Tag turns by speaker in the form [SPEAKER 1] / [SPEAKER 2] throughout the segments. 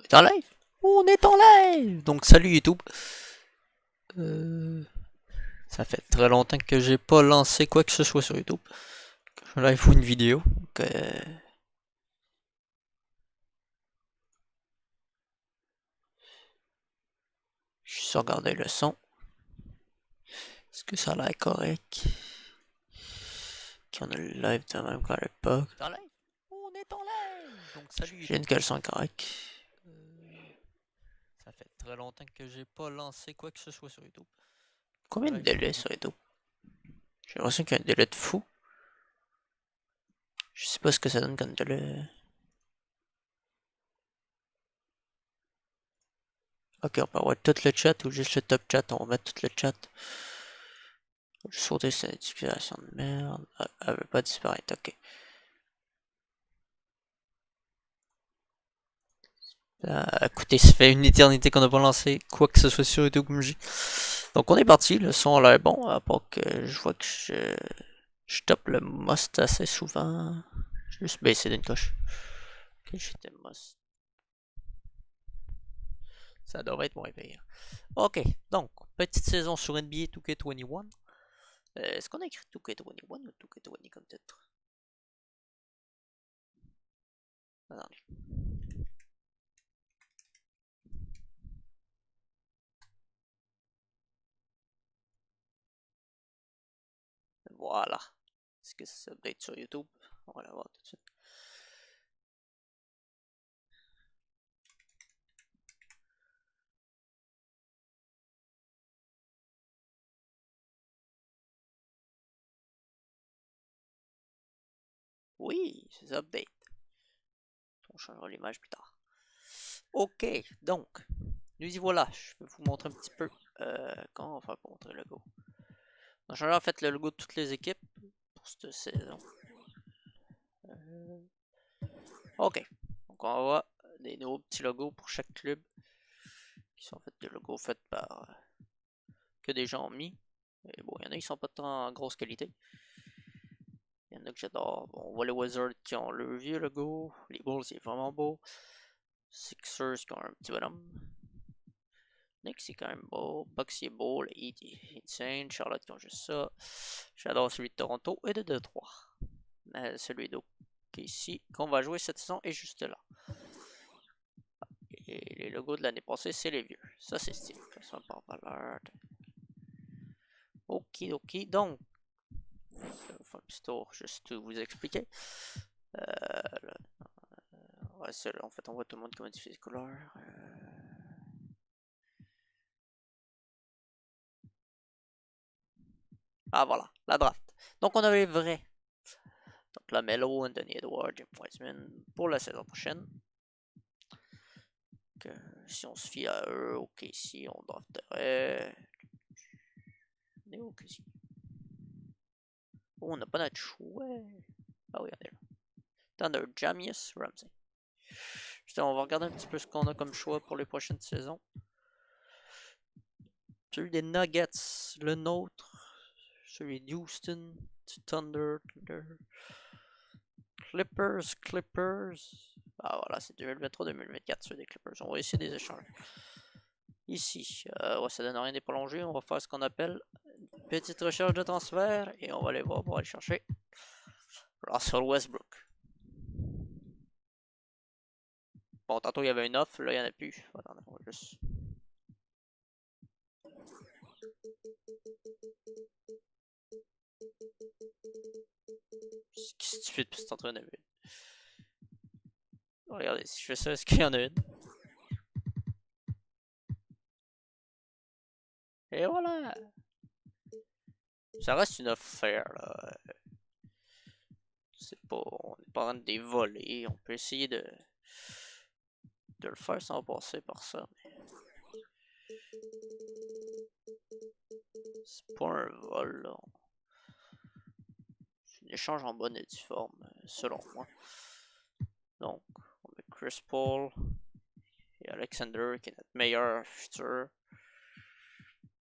[SPEAKER 1] est en live. On est en live. Donc salut YouTube. Ça fait très longtemps que j'ai pas lancé quoi que ce soit sur YouTube. Je live ou une vidéo. Donc, je suis regarder le son. Est-ce que ça a l'air correct? Qu'on a le live de même qu'à l'époque. On est en live. Donc salut YouTube. J'imagine que le son est correct. Ça fait très longtemps que j'ai pas lancé quoi que ce soit sur YouTube. Combien de délais sur YouTube? J'ai l'impression qu'il y a un délai de fou. Je sais pas ce que ça donne comme délai. Ok, on peut avoir tout le chat ou juste le top chat. On va mettre tout le chat. Je vais sauter cette notification de merde. Elle veut pas disparaître, ok. Écoutez, ça fait une éternité qu'on n'a pas lancé quoi que ce soit sur YouTube comme j'ai. Donc on est parti, le son a l'air bon, à part que je vois que je tape le must assez souvent. Je vais juste baisser d'une coche. Ok, j'étais must. Ça devrait être moins pire. Ok, donc, petite saison sur NBA 2K21. Est-ce qu'on a écrit 2K21 ou 2K20 comme titre? Attendez. Voilà. Est-ce que ça update sur YouTube? On va la voir tout de suite. Oui, c'est update. On changera l'image plus tard. Ok, donc, nous y voilà. Je vais vous montrer un petit peu comment on va faire pour montrer le logo. On a changé en fait le logo de toutes les équipes pour cette saison. Ok, donc on va voir des nouveaux petits logos pour chaque club qui sont en fait des logos faits par que des gens ont mis. Et bon, il y en a qui sont pas tant en grosse qualité. Il y en a que j'adore. Bon, on voit les Wizards qui ont le vieux logo. Les Bulls, c'est vraiment beau. Sixers qui ont un petit bonhomme. Knicks, c'est quand même beau. Bucks, c'est beau. Le Heat, est insane. Charlotte, qui ont juste ça. J'adore celui de Toronto et de Detroit. Mais celui ici qu'on va jouer cette saison est juste là. Et les logos de l'année passée, c'est les vieux. Ça, c'est stylé. Ça par valeur. Ok, ok. Donc, je vais faire un petit tour juste pour vous expliquer. Ouais, là, en fait, on voit tout le monde qui modifie les couleurs. Ah, voilà, la draft. Donc, on avait les vrais. Donc, la Melo, Anthony Edwards, Jim Wiseman pour la saison prochaine. Donc, si on se fie à eux, ok, si on drafterait. On est ok, si. Oh, on n'a pas notre choix. Ah oui, on est là. Thunder, Jamius, Ramsey. On va regarder un petit peu ce qu'on a comme choix pour les prochaines saisons. Celui des Nuggets, le nôtre. Celui d'Houston, Thunder. Clippers. Ah voilà, c'est 2023-2024 sur des Clippers. On va essayer des échanges. Ici, ouais, ça donne rien des prolongés. On va faire ce qu'on appelle une petite recherche de transfert et on va aller voir pour aller chercher Russell Westbrook. Bon, tantôt il y avait une offre, là il n'y en a plus. Attendez, on va juste. C'est stupide, puis c'est en train de. Regardez, si je fais ça, est-ce qu'il y en a une? Et voilà! Ça reste une affaire, là. C'est pas. On n'est pas en train de les voler. On peut essayer de le faire sans passer par ça. Mais c'est pas un vol, là. C'est un échange en bonne et due forme, selon moi. Donc, on met Chris Paul et Alexander qui est notre meilleur futur.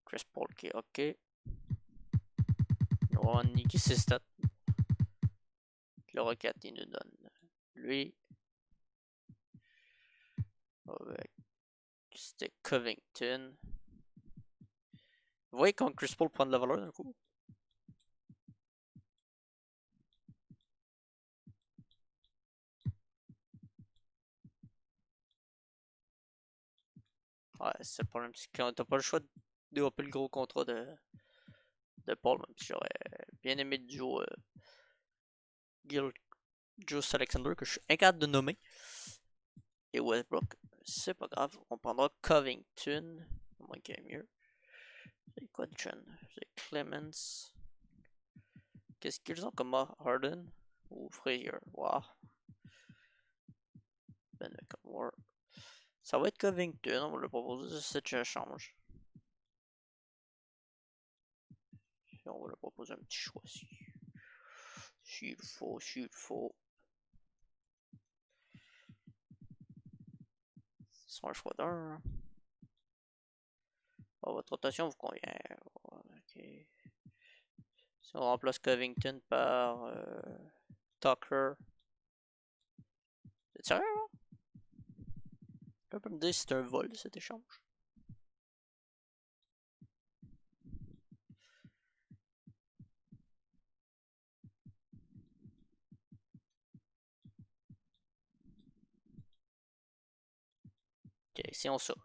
[SPEAKER 1] Chris Paul qui est OK. On a Nicky Sistat. Le Rocket, il nous donne lui. Avec... C'était Covington. Vous voyez quand Chris Paul prend de la valeur d'un coup? Ouais, c'est le problème, c'est quand t'as pas le choix de dropper le gros contrat de Paul, même si j'aurais bien aimé Joe, Joe Alexander, que je suis incapable de nommer. Et Westbrook, c'est pas grave, on prendra Covington, au moins qu'il y ait mieux. C'est quoi de jeune? C'est Clemens. Qu'est-ce qu'ils ont comme Harden ou Frazier? Wow. Ben War. Ça va être Covington, on va le proposer cet échange. Et on va le proposer un petit choix si. S'il faut, s'il faut. C'est un choix d'un. Oh, votre rotation vous convient. Ok. Si on remplace Covington par Tucker. C'est sérieux, hein? On peut me dire si c'est un vol cet échange. Ok, si on ça.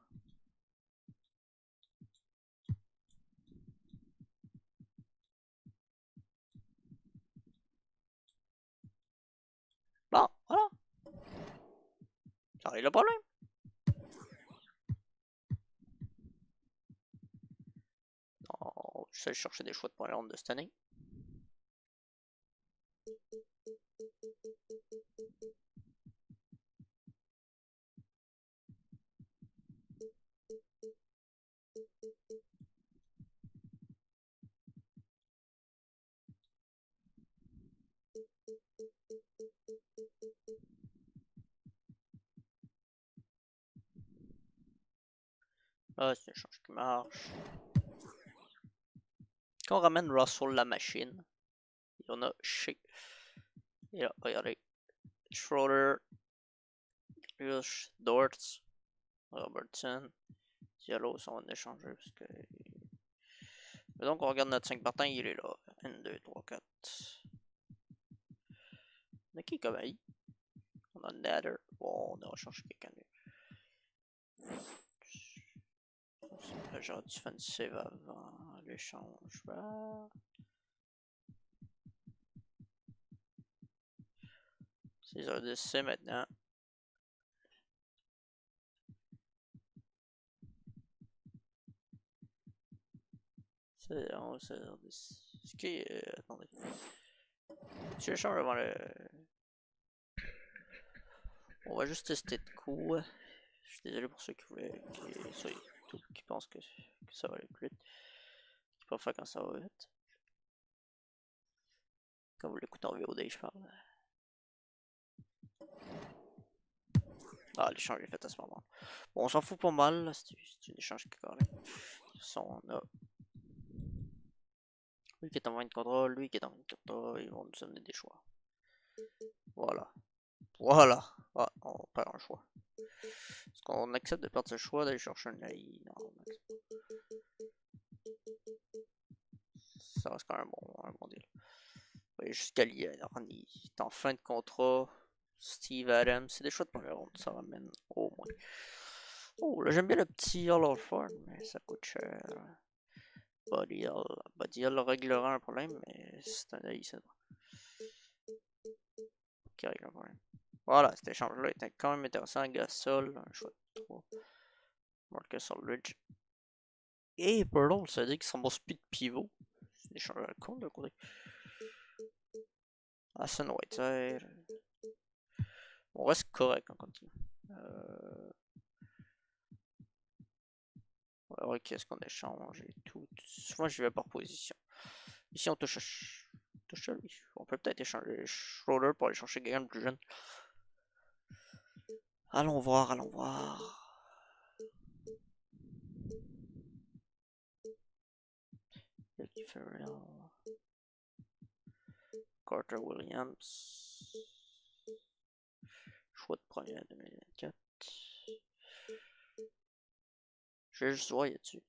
[SPEAKER 1] Bon, voilà. Ça règle le problème. On vais chercher des choix de première ronde de cette année. Ah, c'est un échange qui marche. Quand on ramène Russell la machine, il y en a chez. Et là, regardez. Schroeder, Rush, Dortz, Robertson, Diallo sont en échanger parce que. Mais donc on regarde notre 5 partants, il est là. 1, 2, 3, 4. On a qui comme AI? On a Nader. Bon, on a recherché quelqu'un de. J'aurais dû faire une save avant l'échange. C'est 6h10 maintenant. C'est 16h10. Ce qui est. Attendez. Si j'échange avant le. On va juste tester de coup. Je suis désolé pour ceux qui voulaient. Qui pensent que ça va aller plus vite. Qui peuvent faire quand ça va vite. Quand vous l'écoutez en VOD, je parle. Ah, l'échange est fait à ce moment. Bon, on s'en fout pas mal. C'est un échange qui est correct. On a. Lui qui est en fin de contrat, lui qui est en fin de contrat. Ils vont nous amener des choix. Voilà. Voilà. Ah, on perd un choix. Est-ce qu'on accepte de perdre ce choix d'aller chercher un AI? Non, on accepte. Ça reste quand même un bon deal. Jusqu'à Lyon, il est en fin de contrat. Steve Adams, c'est des choix de première ronde, ça ramène au moins. Oh, là j'aime bien le petit All Orford, mais ça coûte cher. Buddy Hill réglera un problème, mais c'est un AI, c'est qui règle un problème. Voilà, cet échange-là était quand même intéressant. Gasol, un choix de 3. Marcus Aldridge. Et Pearl, ça veut dire qu'ils sont bons speed pivot. C'est un échange à con de côté. Hassan Whiteside. On reste correct en continu. Ouais, qu'est-ce qu'on échange et tout. Souvent, je vais par position. Ici, on touche à lui. On peut peut-être échanger Schroeder pour aller chercher quelqu'un de plus jeune. Allons voir, allons voir. Ricky Ferrell. Carter Williams. Choix de première 2024. Je vais juste voir, y a-tu.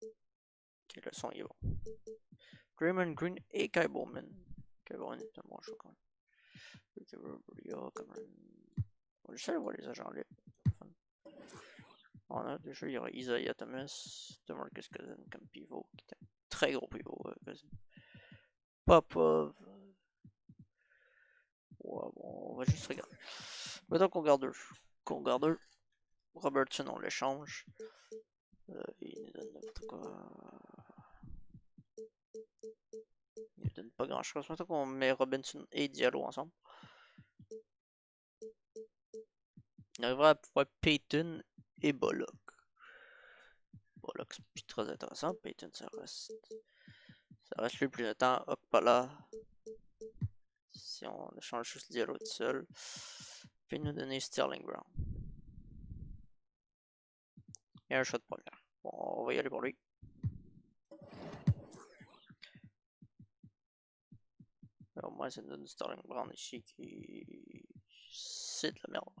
[SPEAKER 1] Ok, le son il est bon. Draymond Green et Kai Bowman. Kai Bowman est un bon choix quand même. On essaie de voir les agents libres. On a déjà, il y aura Isaiah Thomas, DeMarcus Cousins comme pivot, qui est un très gros pivot. Popov. Ouais, bon, on va juste regarder. Mettons qu'on garde deux. Robertson, on l'échange. Il nous donne n'importe quoi. Il nous donne pas grand chose. Mettons qu'on met Robinson et Diallo ensemble. Il arrivera à pouvoir Payton et Bullock. Bullock, c'est plus très intéressant. Payton, ça reste le plus longtemps. Okpala. Si on échange juste Diallo tout seul. Puis nous donner Sterling Brown. Et un shot de première. Bon, on va y aller pour lui. Au moins, ça nous donne Sterling Brown ici qui. C'est de la merde.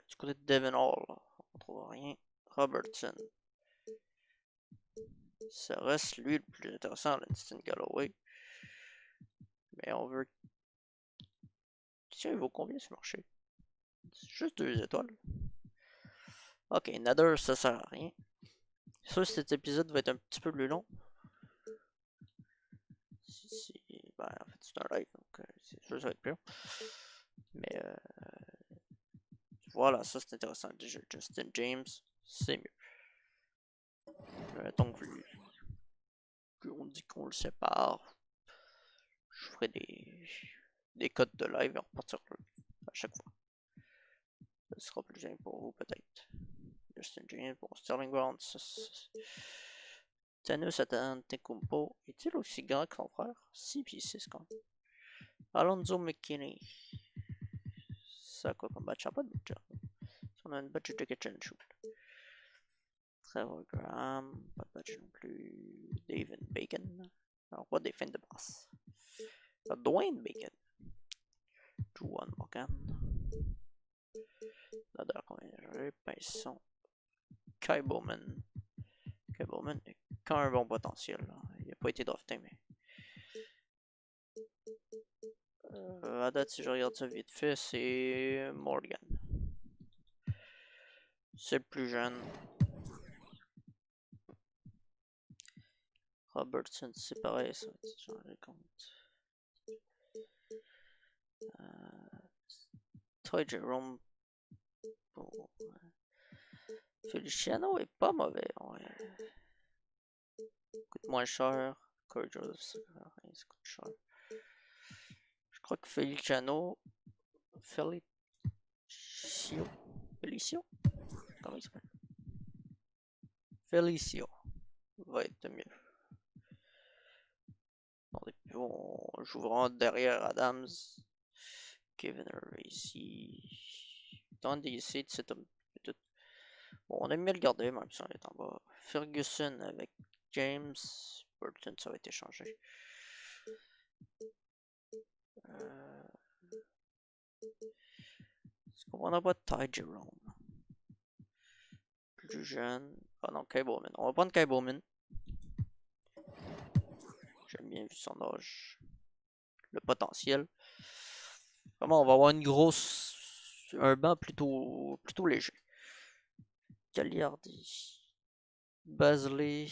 [SPEAKER 1] Du côté de Devin Hall, on trouve rien. Robertson. Ça reste lui le plus intéressant, Lanston Galloway. Mais on veut. Tiens, il vaut combien ce marché? C'est juste 2 étoiles. Ok, Nader, ça sert à rien. C'est sûr que cet épisode va être un petit peu plus long. Ben, en fait, c'est un live, donc c'est sûr que ça va être plus long. Mais voilà, ça c'est intéressant. Déjà, Justin James, c'est mieux. Mettons que on dit qu'on le sépare. Je ferai des codes de live et on repartira à chaque fois. Ça sera plus simple pour vous, peut-être. Justin James, bon, Sterling Brown, Thanos Antetokounmpo, est-il aussi grand que son frère? 6 pieds 6 quand même. Alonzo McKinney. Ça quoi comme match? Pas de budget. On a une budget de catch and shoot. Trevor Graham, pas de budget non plus. David Bacon. Alors, pas des fins de passe. Dwayne Bacon. Juwan Morgan. Nader, combien j'ai? Pinson. Kai Bowman. Kai Bowman a quand même un bon potentiel. Là. Il n'a pas été drafté, mais. À date, si je regarde ça vite fait, c'est Morgan. C'est le plus jeune. Robertson, c'est pareil, ça va être changé compte. Troy Jerome. Bon, Feliciano est pas mauvais. Ouais. Coûte moins cher. Corey Joseph, ça coûte cher. Je crois que Feliciano. Felicio? Comment il s'appelle? Felicio va être mieux. On joue vraiment derrière Adams. Kevin Racy. Dans des sites, c'est tout. Bon, on aime bien le garder, même si on est en bas. Ferguson avec James. Burton, ça va être échangé. Est-ce qu'on prendra pas Ty Jerome? Plus jeune. Ah non, Kai Bowman. On va prendre Kai Bowman. J'aime bien vu son âge. Le potentiel. Vraiment, on va avoir un banc plutôt léger. Gagliardi. Basley.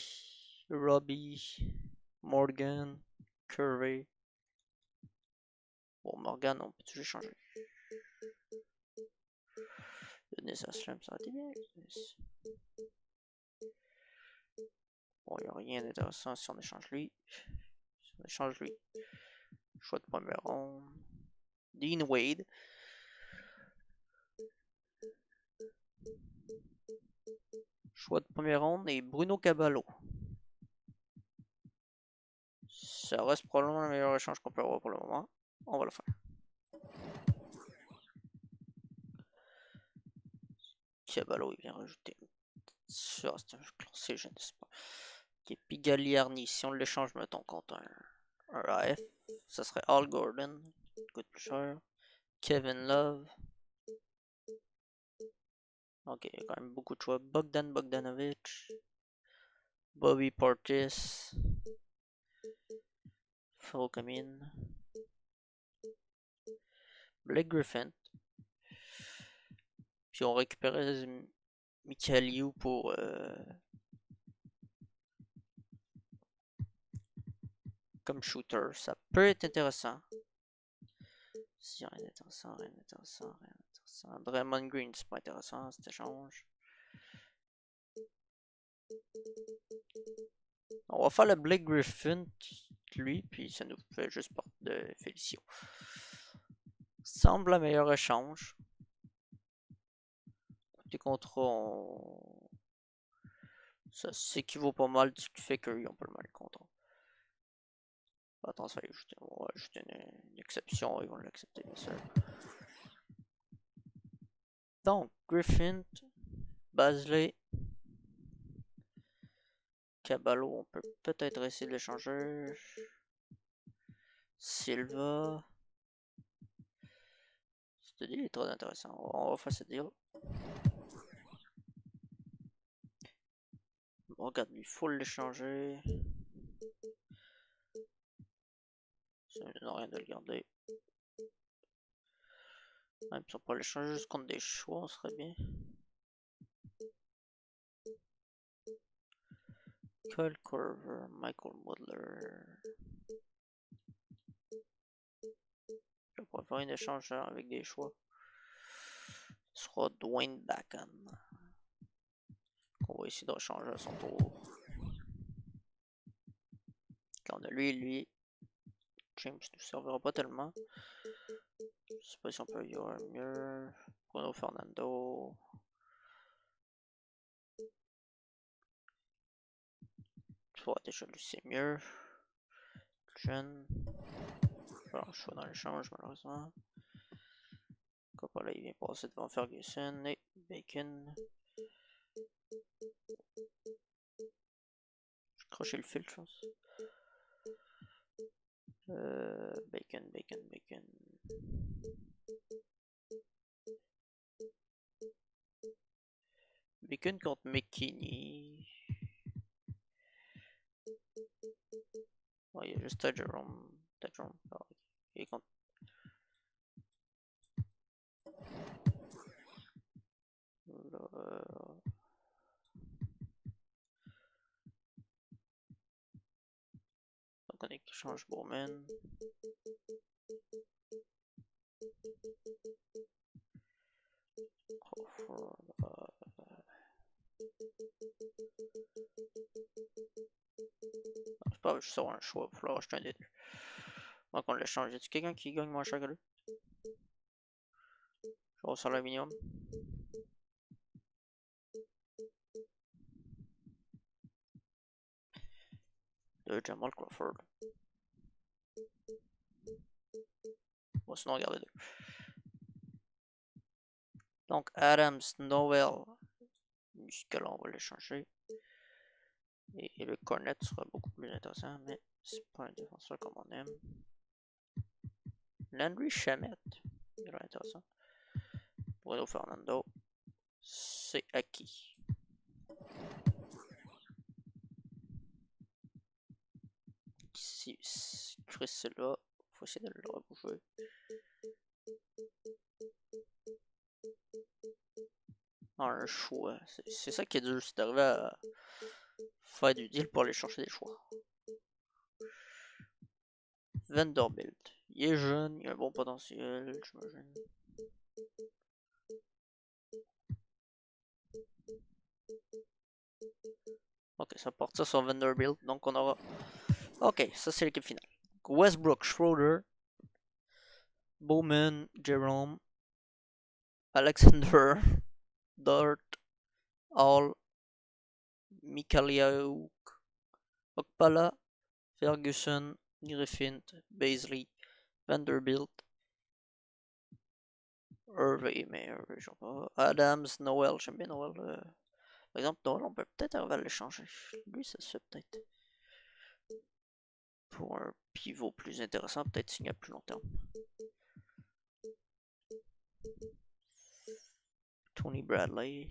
[SPEAKER 1] Robbie. Morgan. Curry. Bon, Morgan, on peut toujours changer. Dennis Aslam, ça aurait été bien. Bon, il n'y a rien d'intéressant si on échange lui. Choix de premier rond. Dean Wade. Choix de premier ronde et Bruno Caballo. Ça reste probablement le meilleur échange qu'on peut avoir pour le moment. On va le faire. Caballo, il vient rajouter. Ça, c'est un classé, je ne sais pas. Ok, puis Gagliardi, si on l'échange, mettons, contre un AF, ça serait Al Gordon, coûte plus cher. Kevin Love. Ok, il y a quand même beaucoup de choix. Bogdan Bogdanovic, Bobby Portis, Kamin, Blake Griffin. Puis on récupérait Michael Yu pour comme shooter. Ça peut être intéressant. Si rien d'intéressant, rien d'intéressant, rien d'intéressant. Draymond Green, c'est pas intéressant cet échange. On va faire le Blake Griffin, lui, puis ça nous fait juste porte de Félicio. Semble le meilleur échange. Côté contrats, ça s'équivaut pas mal du fait qu'ils ont pas le même contrat. Attends, ça va ajouter une exception, ils vont l'accepter, bien sûr. Donc, Griffin, Basley, Caballo, on peut peut-être essayer de l'échanger. Silva. Ce deal est très intéressant. On va faire ce deal. Bon, regarde, il faut l'échanger. Ça ne donne rien de le garder. Même si on peut l'échanger juste contre des choix, on serait bien. Kyle Korver, Michael Mudler. Je pourrais faire un échange avec des choix. Ce sera Dwayne Bacon. On va essayer de changer à son tour. Quand on a lui, James ne nous servira pas tellement. Je sais pas si on peut y avoir mieux. Bruno Fernando. Soit déjà lui c'est mieux. Jeune. Alors, je suis dans l'échange malheureusement. Coppola il vient passer devant Ferguson et Bacon. J'ai croché le fil, je pense. Bacon. Bacon contre McKinney. Oh, il y a juste Jerome. Oh, il est contre. Donc on échange Bowman. C'est pas, je sors un choix, il va falloir acheter un des deux. Donc on l'échange. Y a-t-il quelqu'un qui gagne moins cher que lui? Genre sur l'aluminium. De Jamal Crawford. Bon, sinon, regardez deux. Donc, Adams, Noel. Jusque-là, on va l'échanger. Et le Cornet sera beaucoup plus intéressant, mais c'est pas un défenseur comme on aime. Landry Shamet. Il est intéressant. Bruno Fernando. C'est acquis. Si Chris Silva, faut essayer de le rebouger. Un choix. C'est ça qui est dur, c'est d'arriver à faire du deal pour aller chercher des choix. Vanderbilt. Il est jeune, il a un bon potentiel, j'imagine. Ok, ça part ça sur Vanderbilt, donc on aura... Ok, ça c'est l'équipe finale. Westbrook, Schroeder, Bowman, Jerome, Alexander, Dart, Hall, Mikhailiuk, Okpala, Ferguson, Griffin, Baisley, Vanderbilt, Hervey, mais Hervey, je sais pas. Adams, Noel, j'aime bien Noel. Par exemple, Noel, on peut peut-être arriver à l'échanger. Lui, ça se fait peut-être. Pour un pivot plus intéressant, peut-être signer à plus long terme. Tony Bradley.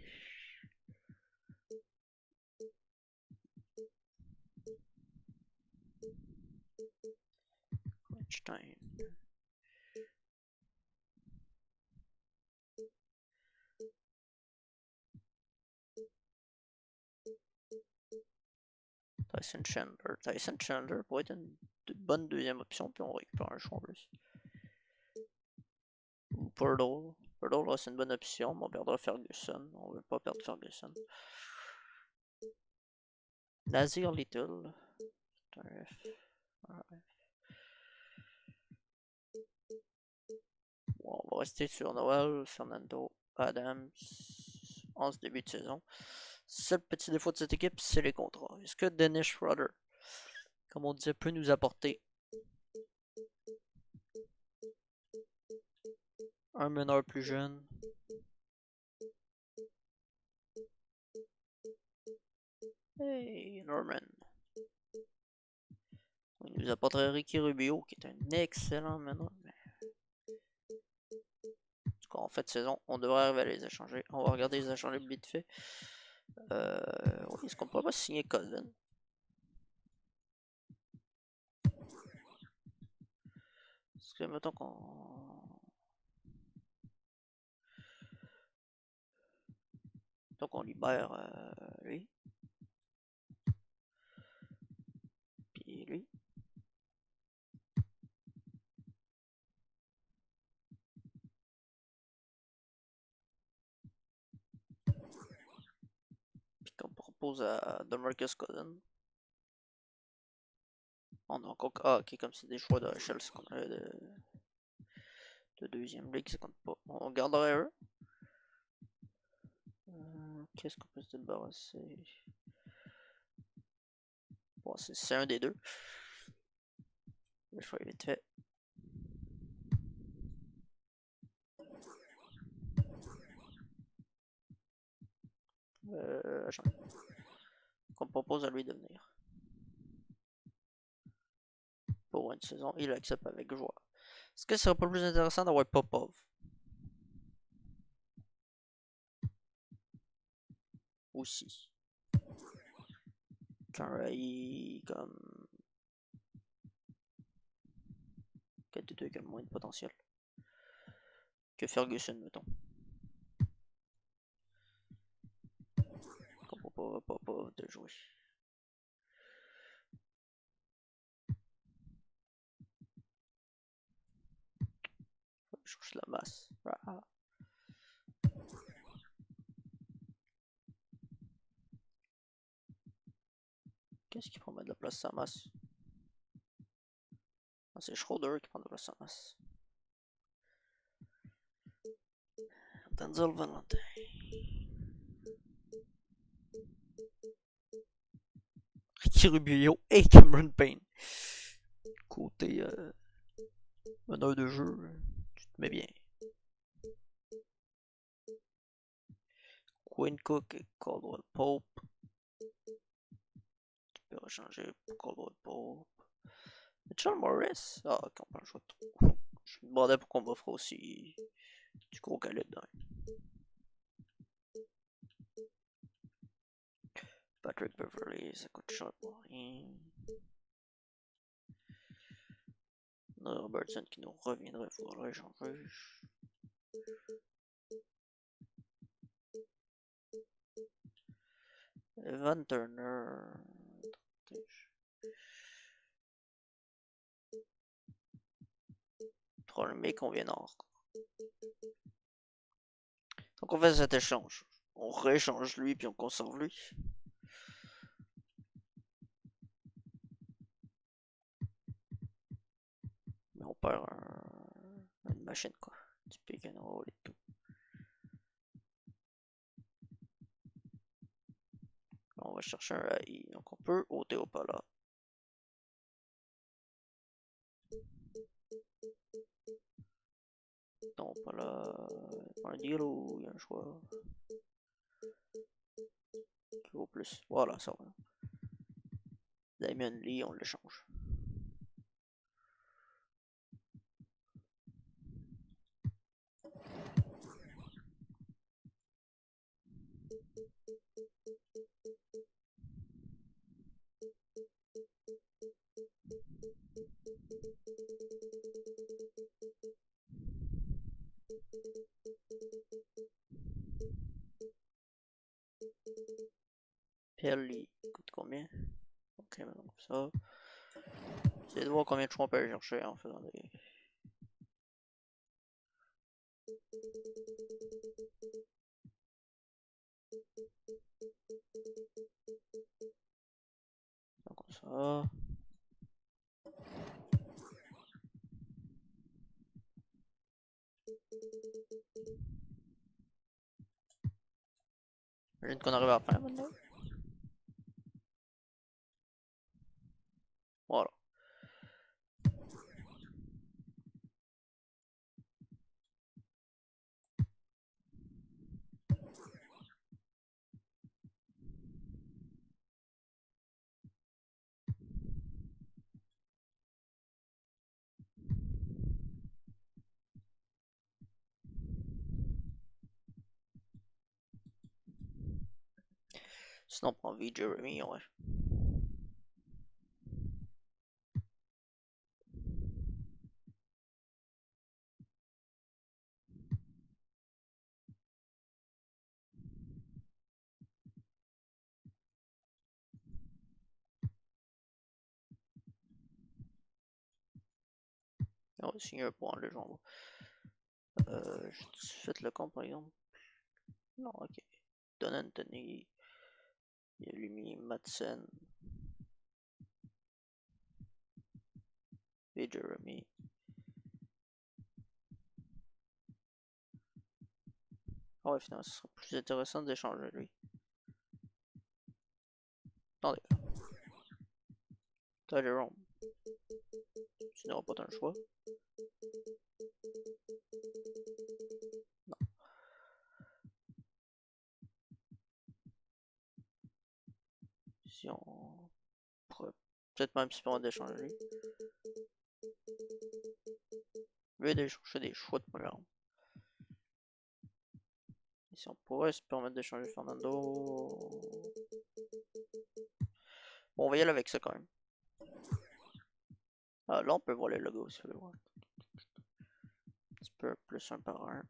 [SPEAKER 1] Einstein. Tyson Chandler. Tyson Chandler pourrait être une bonne deuxième option, puis on récupère un choix en plus. Ou Purdle. Purdle, c'est une bonne option, mais on perdra Ferguson. On veut pas perdre Ferguson. Nazir Little. C'est un F. Bon, on va rester sur Noël, Fernando Adams en ce début de saison. Seul petit défaut de cette équipe, c'est les contrats. Est-ce que Dennis Schroeder, comme on disait, peut nous apporter un meneur plus jeune? Hey, Norman. Il nous apporterait Ricky Rubio, qui est un excellent meneur. En fait, saison, on devrait arriver à les échanger. On va regarder les échanger vite fait. Est-ce qu'on pourrait pas signer Cousin? Parce que mettons qu'on... Donc on libère lui. Puis lui. Puis qu'on propose à DeMarcus Cousin. On a encore... Ah, ok, comme c'est des choix de Chelsea qu'on a de deuxième ligue, ça compte pas. On garderait eux. Qu'est-ce qu'on peut se débarrasser? Bon, c'est un des deux. Le choix est vite fait. Qu'on propose à lui de venir. Pour une saison, il accepte avec joie. Est-ce que ce serait pas plus intéressant d'avoir Popov? Aussi. Carey comme... Quel des deux qui a le moins de potentiel? Que Ferguson, mettons. Qu'on propose à Popov de jouer. Je cherche la masse. Ah. Qu'est-ce qui prend de la place sa masse? Ah, c'est Schroeder qui prend de la place sa masse. Denzel Valentin. Ricky Rubio et Cameron Payne. Côté meneur de jeu, tu te mets bien. Quinn Cook et Caldwell Pope. Tu peux rechanger pour Caldwell Pope. Mitchell Morris. Ah, ok, on prend le choix de trop. Je me demandais pourquoi on m'offre aussi du gros calibre. Patrick Beverley, ça coûte cher pour rien. Robertson qui nous reviendrait, il faudra l'échanger. Evan Turner. Trop le mec qu'on vient d'en. Donc on fait cet échange. On rééchange lui puis on conserve lui. Mais on perd une machine quoi. Du pick and roll et tout. On va chercher un AI. Donc on peut ôter au pala. Non, pas là. Un deal ou il y a un choix qui vaut plus. Voilà, ça va. Damien Lee, on l'échange. Pell, il coûte combien? Ok, maintenant ça. Essayez de voir combien de choix on peut aller chercher en faisant des. Donc comme ça. J'imagine qu'on arrive à la fin maintenant. Voilà. Sinon on prend V. Jeremy, ouais. On va signer un point en légende. J'ai fait le compte par exemple. Non, ok. Don Anthony. Il y a lui Madsen. Et Jeremy. Ah ouais, finalement, ce sera plus intéressant d'échanger lui. Attendez. T'as Jérôme. Tu n'auras pas ton choix. Non. Si on pourrait peut-être même se permettre d'échanger lui. Lui d'échanger des choix de première ronde. Et si on pourrait se permettre d'échanger Fernando. Bon, on va y aller avec ça quand même. Ah, là, on peut voir les logos si vous voulez voir. Un petit peu plus un par un.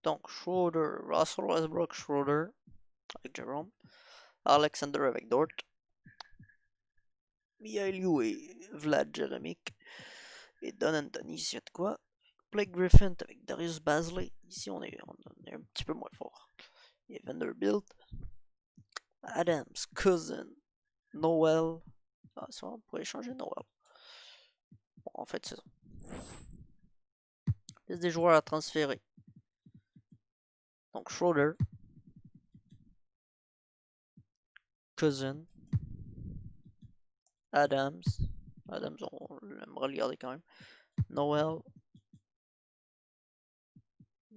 [SPEAKER 1] Donc, Schroeder, Russell Westbrook, Schroeder avec Jerome. Alexander avec Dort. Mihailou et Vlad Jeremic. Et Don Anthony, s'il y a de quoi. Blake Griffin avec Darius Bazley. Ici, on est un petit peu moins fort. Et Vanderbilt. Adams, Cousin, Noel. Ah, ça, on pourrait échanger Noel. Bon, en fait, c'est ça. Liste des joueurs à transférer. Donc, Schroeder. Cousin. Adams. Adams, on aimerait le garder quand même. Noel.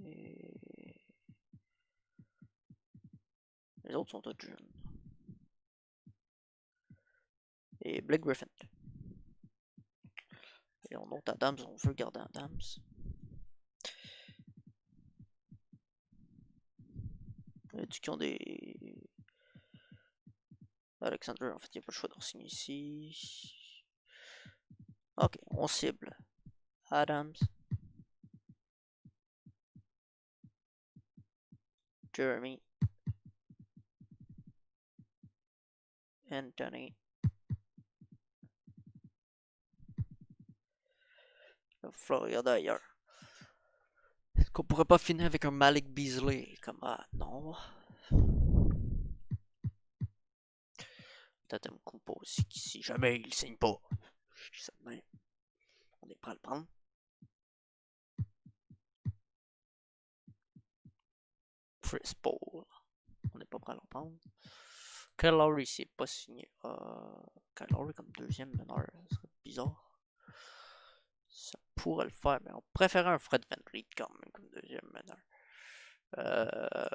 [SPEAKER 1] Et les autres sont tous jeunes. Et Blake Griffin. Et on note Adams, on veut garder Adams. Il y a qui ont des. Alexander, en fait, il n'y a pas le choix de signer ici. Ok, on cible. Adams. Jeremy. Anthony. Il va falloir regarder ailleurs. Est-ce qu'on pourrait pas finir avec un Malik Beasley? Comme, ah, non. Peut-être un Kumpo aussi, qui si jamais il signe pas. Je dis ça de même. On est prêt à le prendre. Chris Paul. On n'est pas prêt à le prendre. Kyle Lowry, c'est pas signé. Kyle Lowry comme deuxième meneur, ça serait bizarre. Ça pourrait le faire, mais on préférait un Fred VanVleet quand même comme deuxième meneur.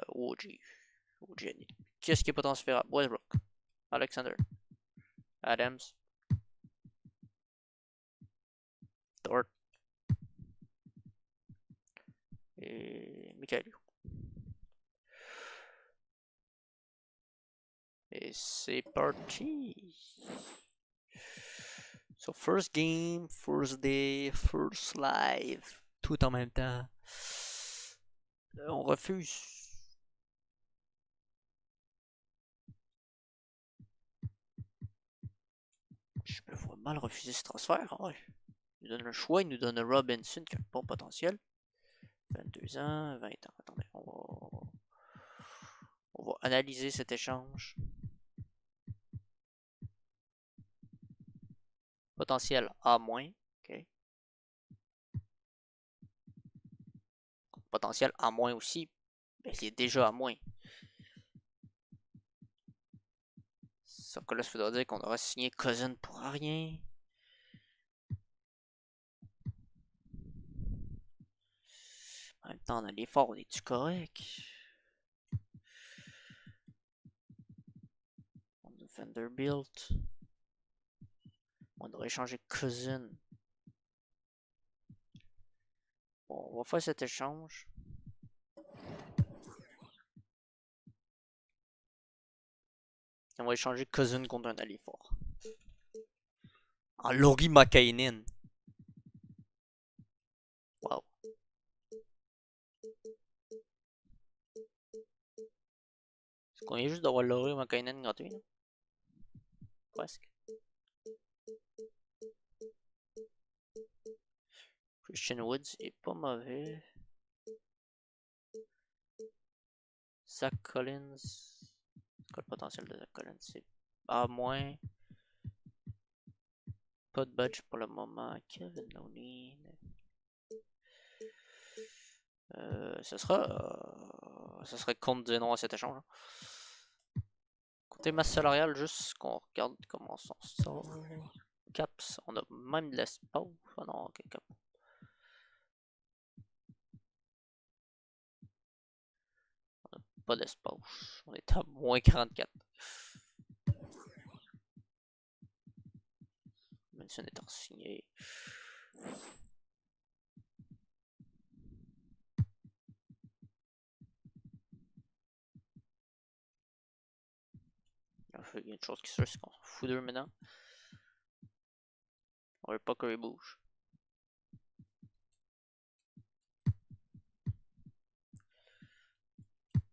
[SPEAKER 1] OG. Qu'est-ce qui est pas transférable? Westbrook. Alexander. Adams. Dort. Et Michael. Et c'est parti. So first game, first day, first live, tout en même temps. On refuse. Je peux vraiment le refuser ce transfert. Ouais. Il nous donne le choix, il nous donne Robinson qui a un bon potentiel. 22 ans, 20 ans. Attendez, on va analyser cet échange. Potentiel A-. OK. Potentiel A- aussi. Mais il est déjà A-. Sauf que là, ça veut dire qu'on aura signé Cousin pour rien. En même temps, on a l'effort, on est-tu correct? On a Vanderbilt. On devrait échanger Cousin. Bon, on va faire cet échange. On va échanger Cousin contre un allié fort. En Laurie McKinnon. Wow. Est-ce qu'on vient juste d'avoir Laurie McKinnon gratuit, là? Presque. Christian Woods est pas mauvais. Zach Collins. C'est quoi le potentiel de Zach Collins? C'est A-. Pas de budget pour le moment. Kevin Looney. Ce serait con de dire non à cet échange. Hein. Côté masse salariale, juste qu'on regarde comment on sort. Caps, on a même de l'espace. Oh non, ok, cap. On a pas d'espace. On est à moins 44. Manson étant signé. Il y a une chose qui se fait, c'est qu'on s'en fout d'eux maintenant. On veut pas qu'il bouge.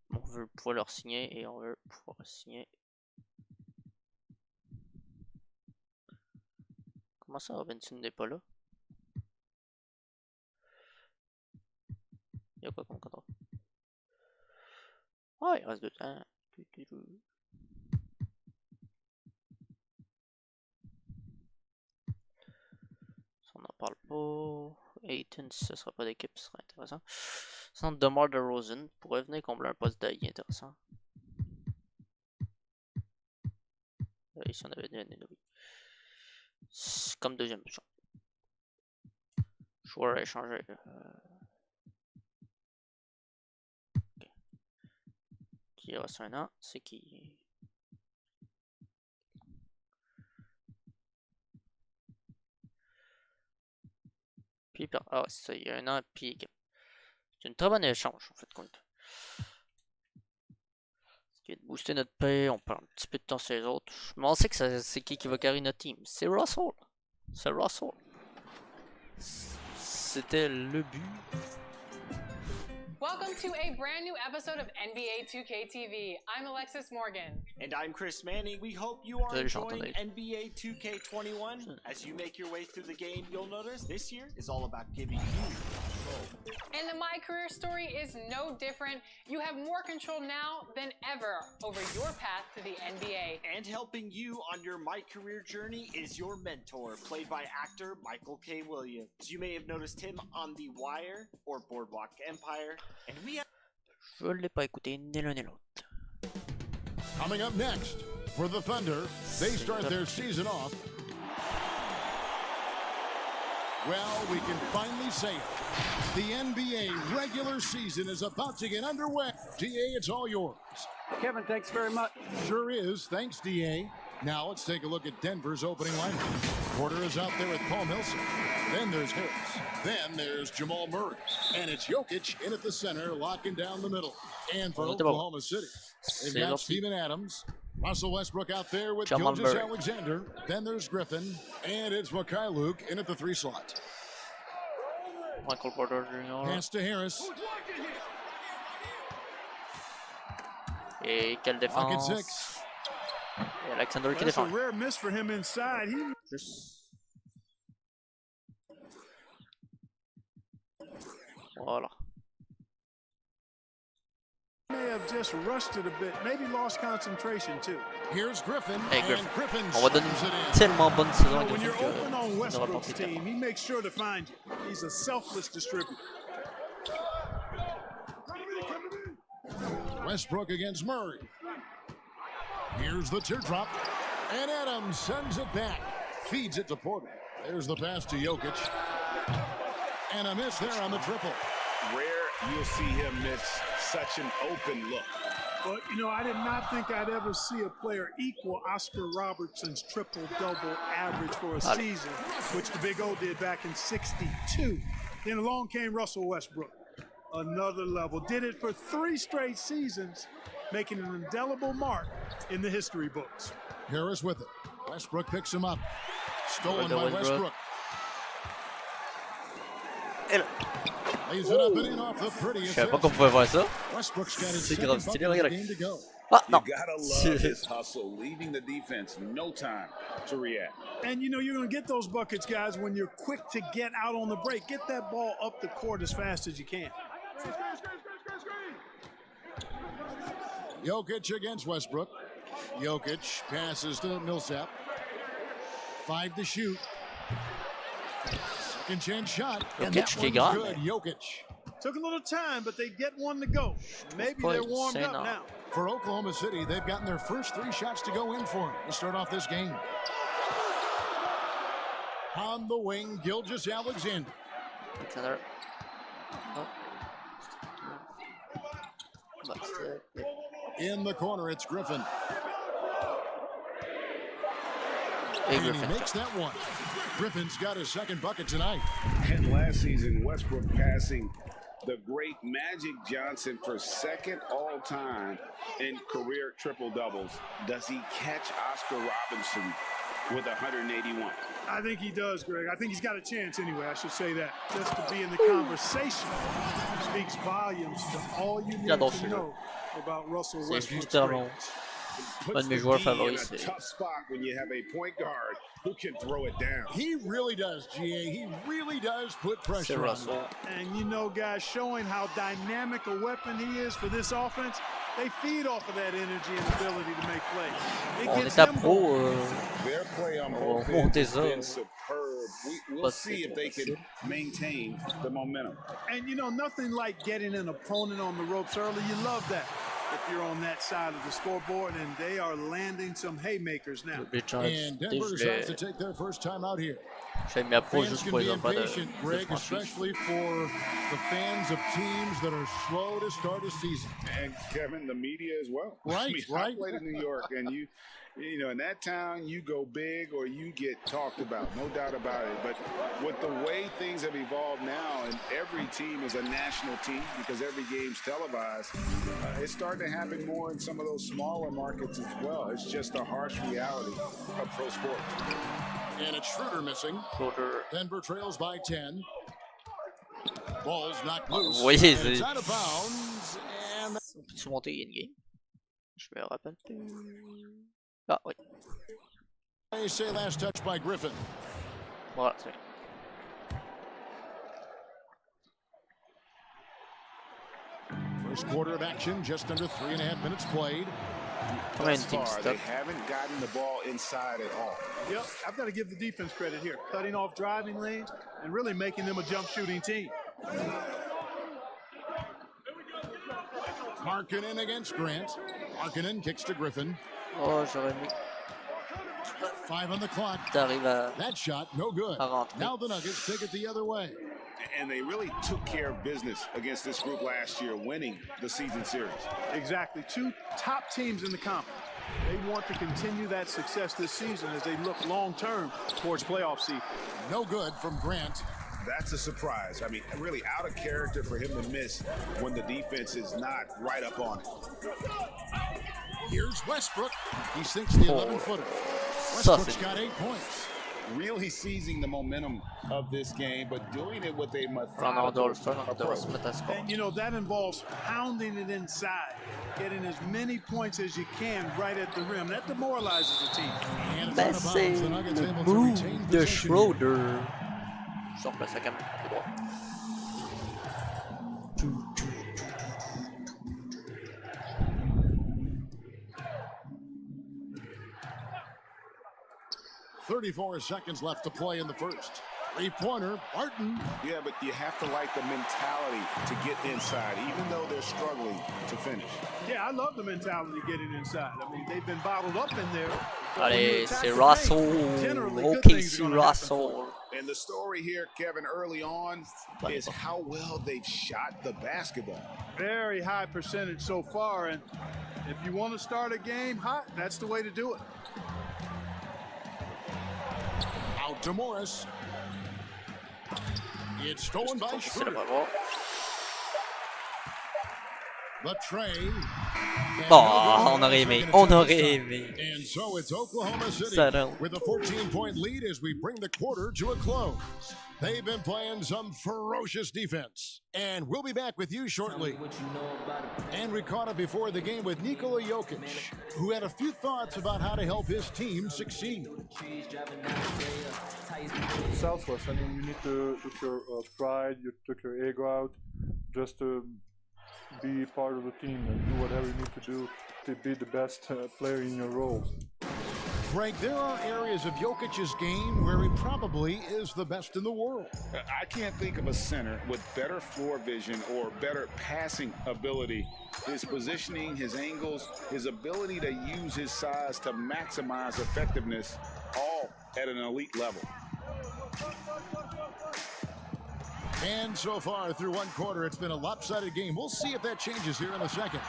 [SPEAKER 1] On veut pouvoir leur signer et on veut pouvoir signer. Comment ça, Robinson n'est pas là? Il y a quoi comme contrat? Ah, il reste 2 ans. On n'en parle pas. Ayton, si ce sera pas d'équipe, ce serait intéressant. Sinon, DeMar DeRozan pourrait venir combler un poste d'œil intéressant. Ici, on avait donné oui. Comme deuxième option. Joueur à échanger. Okay. Qui reste 1 an, c'est qui? Puis, ah ouais, c'est ça, il y a 1 an, puis équipe. C'est une très bonne échange, en fait, compte. Ce qui est de booster notre paix, on perd un petit peu de temps sur les autres. Mais on sait que c'est qui va carrer notre team. C'est Russell. C'est Russell. C'était le but.
[SPEAKER 2] Welcome to a brand new episode of NBA 2K TV. I'm Alexis Morgan.
[SPEAKER 3] And I'm Chris Manning. We hope you are enjoying NBA 2K21. As you make your way through the game, you'll notice this year is all about giving you control.
[SPEAKER 2] And the My Career story is no different. You have more control now than ever over your path to the NBA.
[SPEAKER 3] And helping you on your My Career journey is your mentor, played by actor Michael K. Williams. You may have noticed him on The Wire or Boardwalk Empire. And we have...
[SPEAKER 1] Je l'ai pas écouté ni l'un ni l'autre.
[SPEAKER 4] Coming up next, for the Thunder, they start their season off. Well, we can finally say it. The NBA regular season is about to get underway. DA, it's all yours.
[SPEAKER 5] Kevin, thanks very much.
[SPEAKER 4] Sure is. Thanks, DA. Now let's take a look at Denver's opening lineup. Porter is out there with Paul Millsap. Then there's Harris. Then there's Jamal Murray. And it's Jokic in at the center, locking down the middle. And for Oklahoma City, they've got Steven Adams. Russell Westbrook out there with Gilgeous Alexander. Then there's Griffin. And it's Mikhailuk in at the 3 slot.
[SPEAKER 1] Michael Porter Jr.
[SPEAKER 4] Pass to Harris.
[SPEAKER 1] Et quelle
[SPEAKER 4] Pocket
[SPEAKER 1] défense.
[SPEAKER 4] six.
[SPEAKER 1] Et Alexander qui
[SPEAKER 5] That's a
[SPEAKER 1] défend.
[SPEAKER 5] rare miss for him inside. He
[SPEAKER 1] Juste. Voilà.
[SPEAKER 5] may have just rushed it a bit, maybe lost concentration too.
[SPEAKER 4] Here's Griffin.
[SPEAKER 1] Hey,
[SPEAKER 4] And
[SPEAKER 1] Griffin.
[SPEAKER 4] Griffin
[SPEAKER 1] On va donner
[SPEAKER 4] slams it
[SPEAKER 1] une
[SPEAKER 4] in.
[SPEAKER 1] tellement bonne saison à
[SPEAKER 5] When
[SPEAKER 1] Griffin
[SPEAKER 5] you're open on
[SPEAKER 1] qu'il n'aura pas
[SPEAKER 5] Westbrook's
[SPEAKER 1] pris de
[SPEAKER 5] team, he makes sure to find you. He's a selfless distributor.
[SPEAKER 4] Westbrook against Murray. Here's the teardrop. And Adams sends it back. Feeds it to Porter. There's the pass to Jokic. And a miss there on the triple.
[SPEAKER 6] Rare you'll see him miss such an open look.
[SPEAKER 5] But, you know, I did not think I'd ever see a player equal Oscar Robertson's triple-double average for a season, which the Big O did back in '62. Then along came Russell Westbrook. Another level. Did it for 3 straight seasons, making an indelible mark in the history books.
[SPEAKER 4] Harris with it. Westbrook picks him up. Stolen
[SPEAKER 1] Well
[SPEAKER 4] by
[SPEAKER 1] done,
[SPEAKER 4] Westbrook.
[SPEAKER 1] Et là.
[SPEAKER 4] Lays it up and in off the
[SPEAKER 1] Je
[SPEAKER 4] prettiest.
[SPEAKER 1] savais pas qu'on pouvait voir ça.
[SPEAKER 4] Westbrook's got his
[SPEAKER 1] C'est
[SPEAKER 4] second
[SPEAKER 1] grave
[SPEAKER 4] bucket
[SPEAKER 1] stylé,
[SPEAKER 4] of the
[SPEAKER 1] regarde.
[SPEAKER 4] game to go.
[SPEAKER 1] Ah non.
[SPEAKER 6] You gotta love his hustle, leaving the defense no time to react.
[SPEAKER 5] And, you know, you're going to get those buckets, guys, when you're quick to get out on the break. Get that ball up the court as fast as you can.
[SPEAKER 4] Jokic against Westbrook. Jokic passes to Millsap. 5 to shoot. Second chance shot. And that
[SPEAKER 1] Jokic qui est
[SPEAKER 4] one's
[SPEAKER 1] grand.
[SPEAKER 4] good. Jokic.
[SPEAKER 5] Took a little time, but they get one to go. Maybe
[SPEAKER 1] pas
[SPEAKER 5] they're warmed
[SPEAKER 1] insane,
[SPEAKER 5] up
[SPEAKER 1] non.
[SPEAKER 5] now.
[SPEAKER 4] For Oklahoma City, they've gotten their first 3 shots to go in for him to start off this game. On the wing, Gilgeous Alexander.
[SPEAKER 1] Alexander. Oh. Bah, c'était-
[SPEAKER 4] In the corner, it's Griffin.
[SPEAKER 1] Et
[SPEAKER 4] And he
[SPEAKER 1] Griffin.
[SPEAKER 4] makes that one. Griffin's got his second bucket tonight.
[SPEAKER 6] And last season, Westbrook passing the great Magic Johnson for second all-time in career triple-doubles. Does he catch Oscar Robinson with 181?
[SPEAKER 5] I think he does, Greg. I think he's got a chance anyway. I should say that. Just to be in the conversation speaks volumes to all you need
[SPEAKER 1] J'adore
[SPEAKER 5] to
[SPEAKER 1] ce jeu.
[SPEAKER 5] know about Russell
[SPEAKER 1] C'est
[SPEAKER 5] Westbrook's
[SPEAKER 1] juste
[SPEAKER 5] greatness.
[SPEAKER 1] un
[SPEAKER 6] Puts
[SPEAKER 1] de mes
[SPEAKER 6] the
[SPEAKER 1] joueurs
[SPEAKER 6] D
[SPEAKER 1] favoris.
[SPEAKER 6] in a
[SPEAKER 1] C'est
[SPEAKER 6] tough spot when you have a point guard who can throw it down.
[SPEAKER 4] He really does, GA. He really does put
[SPEAKER 1] c'est
[SPEAKER 4] pressure on
[SPEAKER 1] Russell.
[SPEAKER 4] him.
[SPEAKER 5] And you know, guys, showing how dynamic a weapon he is for this offense, they feed off of that energy and ability to make plays. It
[SPEAKER 1] On
[SPEAKER 5] gets
[SPEAKER 1] est à
[SPEAKER 5] them
[SPEAKER 1] pro.
[SPEAKER 5] going.
[SPEAKER 6] Their play on
[SPEAKER 1] On
[SPEAKER 6] both
[SPEAKER 1] va
[SPEAKER 6] ends
[SPEAKER 1] monter
[SPEAKER 6] has
[SPEAKER 1] ça.
[SPEAKER 6] been superb. We'll
[SPEAKER 1] Pas
[SPEAKER 6] see
[SPEAKER 1] si
[SPEAKER 6] if they can maintain the momentum.
[SPEAKER 5] And you know, nothing like getting an opponent on the ropes early. You love that if you're on that side of the scoreboard, and they are landing some haymakers now.
[SPEAKER 1] Les Giants,
[SPEAKER 4] And Denver
[SPEAKER 1] je
[SPEAKER 4] decides to
[SPEAKER 1] l'ai-
[SPEAKER 4] take their first time out here.
[SPEAKER 1] j'ai mis à pro
[SPEAKER 4] Fans
[SPEAKER 1] juste
[SPEAKER 4] can
[SPEAKER 1] pour
[SPEAKER 4] be
[SPEAKER 1] les envois de
[SPEAKER 4] impatient, Greg,
[SPEAKER 1] franchise.
[SPEAKER 4] especially for the fans of teams that are slow to start a season.
[SPEAKER 6] And Kevin, the media as well.
[SPEAKER 4] Right,
[SPEAKER 6] I mean,
[SPEAKER 4] right.
[SPEAKER 6] I played in New York, and you know, in that town, you go big or you get talked about, no doubt about it. But with the way things have evolved now, and every team is a national team because every game's televised, it's starting to happen more in some of those smaller markets as well. It's just a harsh reality of pro sports.
[SPEAKER 4] And it's Schroeder missing.
[SPEAKER 1] Schroeder.
[SPEAKER 4] Denver trails by 10. Ball's knocked loose.
[SPEAKER 1] voyez,
[SPEAKER 4] and
[SPEAKER 1] c'est-
[SPEAKER 4] it's out of bounds. And
[SPEAKER 1] On peut-tu monter in-game? Je me rappelle plus. Ah oui.
[SPEAKER 4] they say last touch by Griffin.
[SPEAKER 1] Voilà, c'est
[SPEAKER 4] First quarter of action, just under 3.5 minutes played.
[SPEAKER 1] combien
[SPEAKER 6] Thus
[SPEAKER 1] de team
[SPEAKER 6] far,
[SPEAKER 1] stop?
[SPEAKER 6] they haven't gotten the ball inside at all.
[SPEAKER 5] Yep, I've got to give the defense credit here. Cutting off driving lanes and really making them a jump shooting team.
[SPEAKER 4] Markkanen against Grant. Markkanen kicks to Griffin.
[SPEAKER 1] Oh, j'aurais mis.
[SPEAKER 4] 5 on the clock.
[SPEAKER 1] T'arrives à.
[SPEAKER 4] That shot, no good.
[SPEAKER 1] À rentrer.
[SPEAKER 4] Now the Nuggets take it the other way.
[SPEAKER 6] And they really took care of business against this group last year, winning the season series.
[SPEAKER 5] Exactly. 2 top teams in the conference. They want to continue that success this season as they look long-term towards playoff seed.
[SPEAKER 4] No good from Grant.
[SPEAKER 6] That's a surprise. I mean, really out of character for him to miss when the defense is not right up on it.
[SPEAKER 4] Here's Westbrook. He sinks the 11-footer. Westbrook's
[SPEAKER 1] c'est-
[SPEAKER 4] got 8 points.
[SPEAKER 6] Really seizing the momentum of this game, but doing it with a
[SPEAKER 1] Ronaldo
[SPEAKER 6] methodical
[SPEAKER 1] All-Star, on devrait
[SPEAKER 6] approach.
[SPEAKER 1] se mettre à score.
[SPEAKER 5] And, you know, that involves pounding it inside. getting as many points as you can right at the rim. That demoralizes the team.
[SPEAKER 1] Ben c'est le move de Schroeder. Sors place la cam, c'est droit.
[SPEAKER 4] .34 seconds left to play in the first. Three-pointer, Barton.
[SPEAKER 6] Yeah, but you have to like the mentality to get inside, even though they're struggling to finish.
[SPEAKER 5] Yeah, I love the mentality getting inside. I mean, they've been bottled up in there.
[SPEAKER 1] Allez, c'est Russell. OKC Russell.
[SPEAKER 6] And the story here, Kevin, early on is how well they've shot the basketball.
[SPEAKER 5] Very high percentage so far, and if you want to start a game hot, that's the way to do it.
[SPEAKER 4] Out to Morris. It's stolen by Schroeder. The tray.
[SPEAKER 1] Oh, on aurait aimé. On aurait aimé.
[SPEAKER 4] And so it's Oklahoma City
[SPEAKER 1] Settle.
[SPEAKER 4] with a 14-point lead as we bring the quarter to a close. They've been playing some ferocious defense. And we'll be back with you shortly. And we caught up before the game with Nikola Jokic, who had a few thoughts about how to help his team succeed.
[SPEAKER 7] Selfless. I mean, you need to took your pride, you took your ego out, just to be part of the team and do whatever you need to do to be the best player in your role.
[SPEAKER 4] Greg, there are areas of Jokic's game where he probably is the best in the world.
[SPEAKER 6] I can't think of a center with better floor vision or better passing ability. His positioning, his angles, his ability to use his size to maximize effectiveness, all at an elite level.
[SPEAKER 4] And so far through one quarter, it's been a lopsided game. We'll see if that changes here in a second.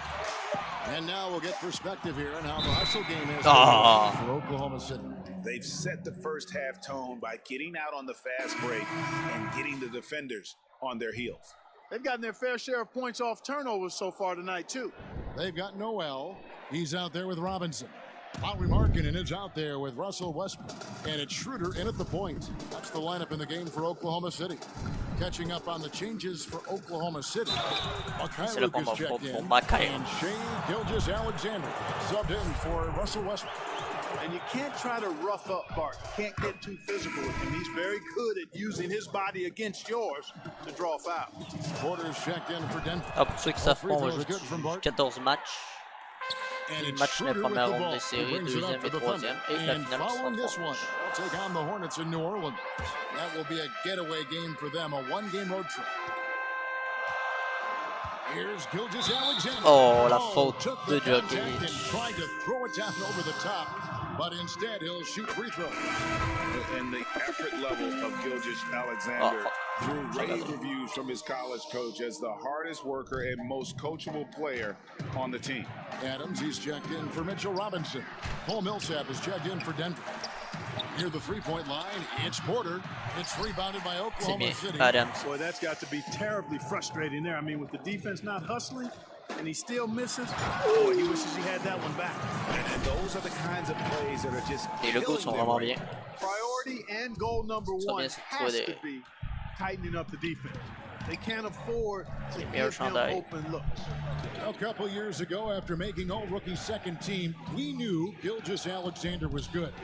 [SPEAKER 4] And now we'll get perspective here on how the hustle game is for Oklahoma City.
[SPEAKER 6] They've set the first half tone by getting out on the fast break and getting the defenders on their heels.
[SPEAKER 5] They've gotten their fair share of points off turnovers so far tonight, too.
[SPEAKER 4] They've got Noel. He's out there with Robinson. Lauri Markkanen is out there with Russell Westbrook. And it's Schroeder in at the point. That's the lineup in the game for Oklahoma City. Catching up on the changes for Oklahoma City.
[SPEAKER 1] C'est le combat
[SPEAKER 4] checked in,
[SPEAKER 1] pour Makai.
[SPEAKER 4] and Shai Gilgeous-Alexander subbed in for Russell Westbrook.
[SPEAKER 5] And you can't try to rough up Bart. You can't get too physical with him. He's very good at using his body against yours to draw fouls.
[SPEAKER 4] Quarters checked in for Denver.
[SPEAKER 1] Ah, pour ceux qui savent pas, on va jouer dessus 14 matchs. Le match de la première ronde des séries, deuxième et troisième, et la finale qui sera
[SPEAKER 4] this one, they'll take on the Hornets in New Orleans. That will be a getaway game for them, a one-game road trip. Here's Gilgeous-Alexander.
[SPEAKER 1] Oh, la faute de
[SPEAKER 4] Jokic.
[SPEAKER 1] Jokic.
[SPEAKER 4] Trying to throw it down over the top, but instead he'll shoot free throws.
[SPEAKER 6] And the effort level of Gilgeous-Alexander drew rave reviews from his college coach as the hardest worker and most coachable player on the team.
[SPEAKER 4] Adams, he's checked in for Mitchell Robinson. Paul Millsap is checked in for Denver. Near the three-point line, it's Porter. It's rebounded by Oklahoma City.
[SPEAKER 1] Adams.
[SPEAKER 5] Boy, that's got to be terribly frustrating there. I mean, with the defense not hustling, and he still misses. Oh, he wishes he had that one back.
[SPEAKER 6] And those are the kinds of plays that are just
[SPEAKER 1] Les logos sont vraiment bien.
[SPEAKER 5] Priority and goal number one has to be tightening up the defense. They can't afford to give him open looks.
[SPEAKER 4] A couple years ago, after making All-Rookie second team, we knew Gilgeous-Alexander was good.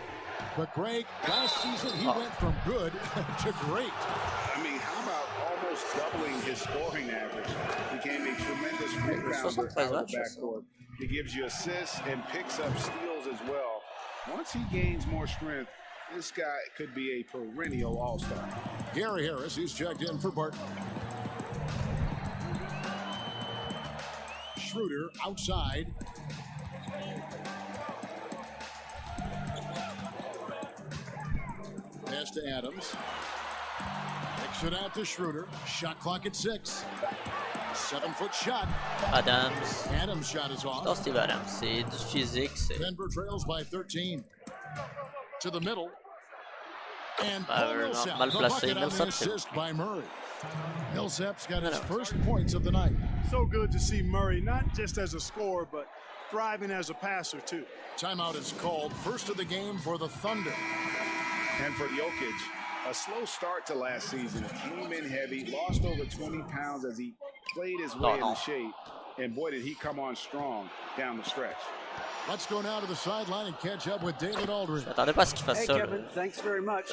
[SPEAKER 4] But Greg, last season he went from good to great.
[SPEAKER 6] I mean, how about almost doubling his scoring average? Became a tremendous rebounder out of the backcourt. He gives you assists and picks up steals as well. Once he gains more strength, this guy could be a perennial all-star.
[SPEAKER 4] Gary Harris, who's checked in for Barton. Schroeder outside. Pass to Adams. Kicks it out to Schroeder. Shot clock at 6. 7-foot shot.
[SPEAKER 1] Adams.
[SPEAKER 4] Adams shot is off.
[SPEAKER 1] Non, Steve Adams, c'est du physique.
[SPEAKER 4] Denver trails by 13. To the middle. And Paul Millsap,
[SPEAKER 1] mal
[SPEAKER 4] the
[SPEAKER 1] placé.
[SPEAKER 4] bucket on the
[SPEAKER 1] Millsap,
[SPEAKER 4] assist by Murray. Millsap's got his first points of the night.
[SPEAKER 5] So good to see Murray, not just as a scorer, but thriving as a passer, too.
[SPEAKER 4] Timeout is called. First of the game for the Thunder.
[SPEAKER 6] And for Jokic, a slow start to last season. Came in heavy, lost over 20 pounds as he played his way into shape. And boy, did he come on strong down the stretch.
[SPEAKER 4] Let's go now to the sideline and catch up with David Aldridge.
[SPEAKER 1] Je m'attendais pas à ce qu'il fasse
[SPEAKER 8] Hey,
[SPEAKER 1] ça.
[SPEAKER 8] Kevin, thanks very much.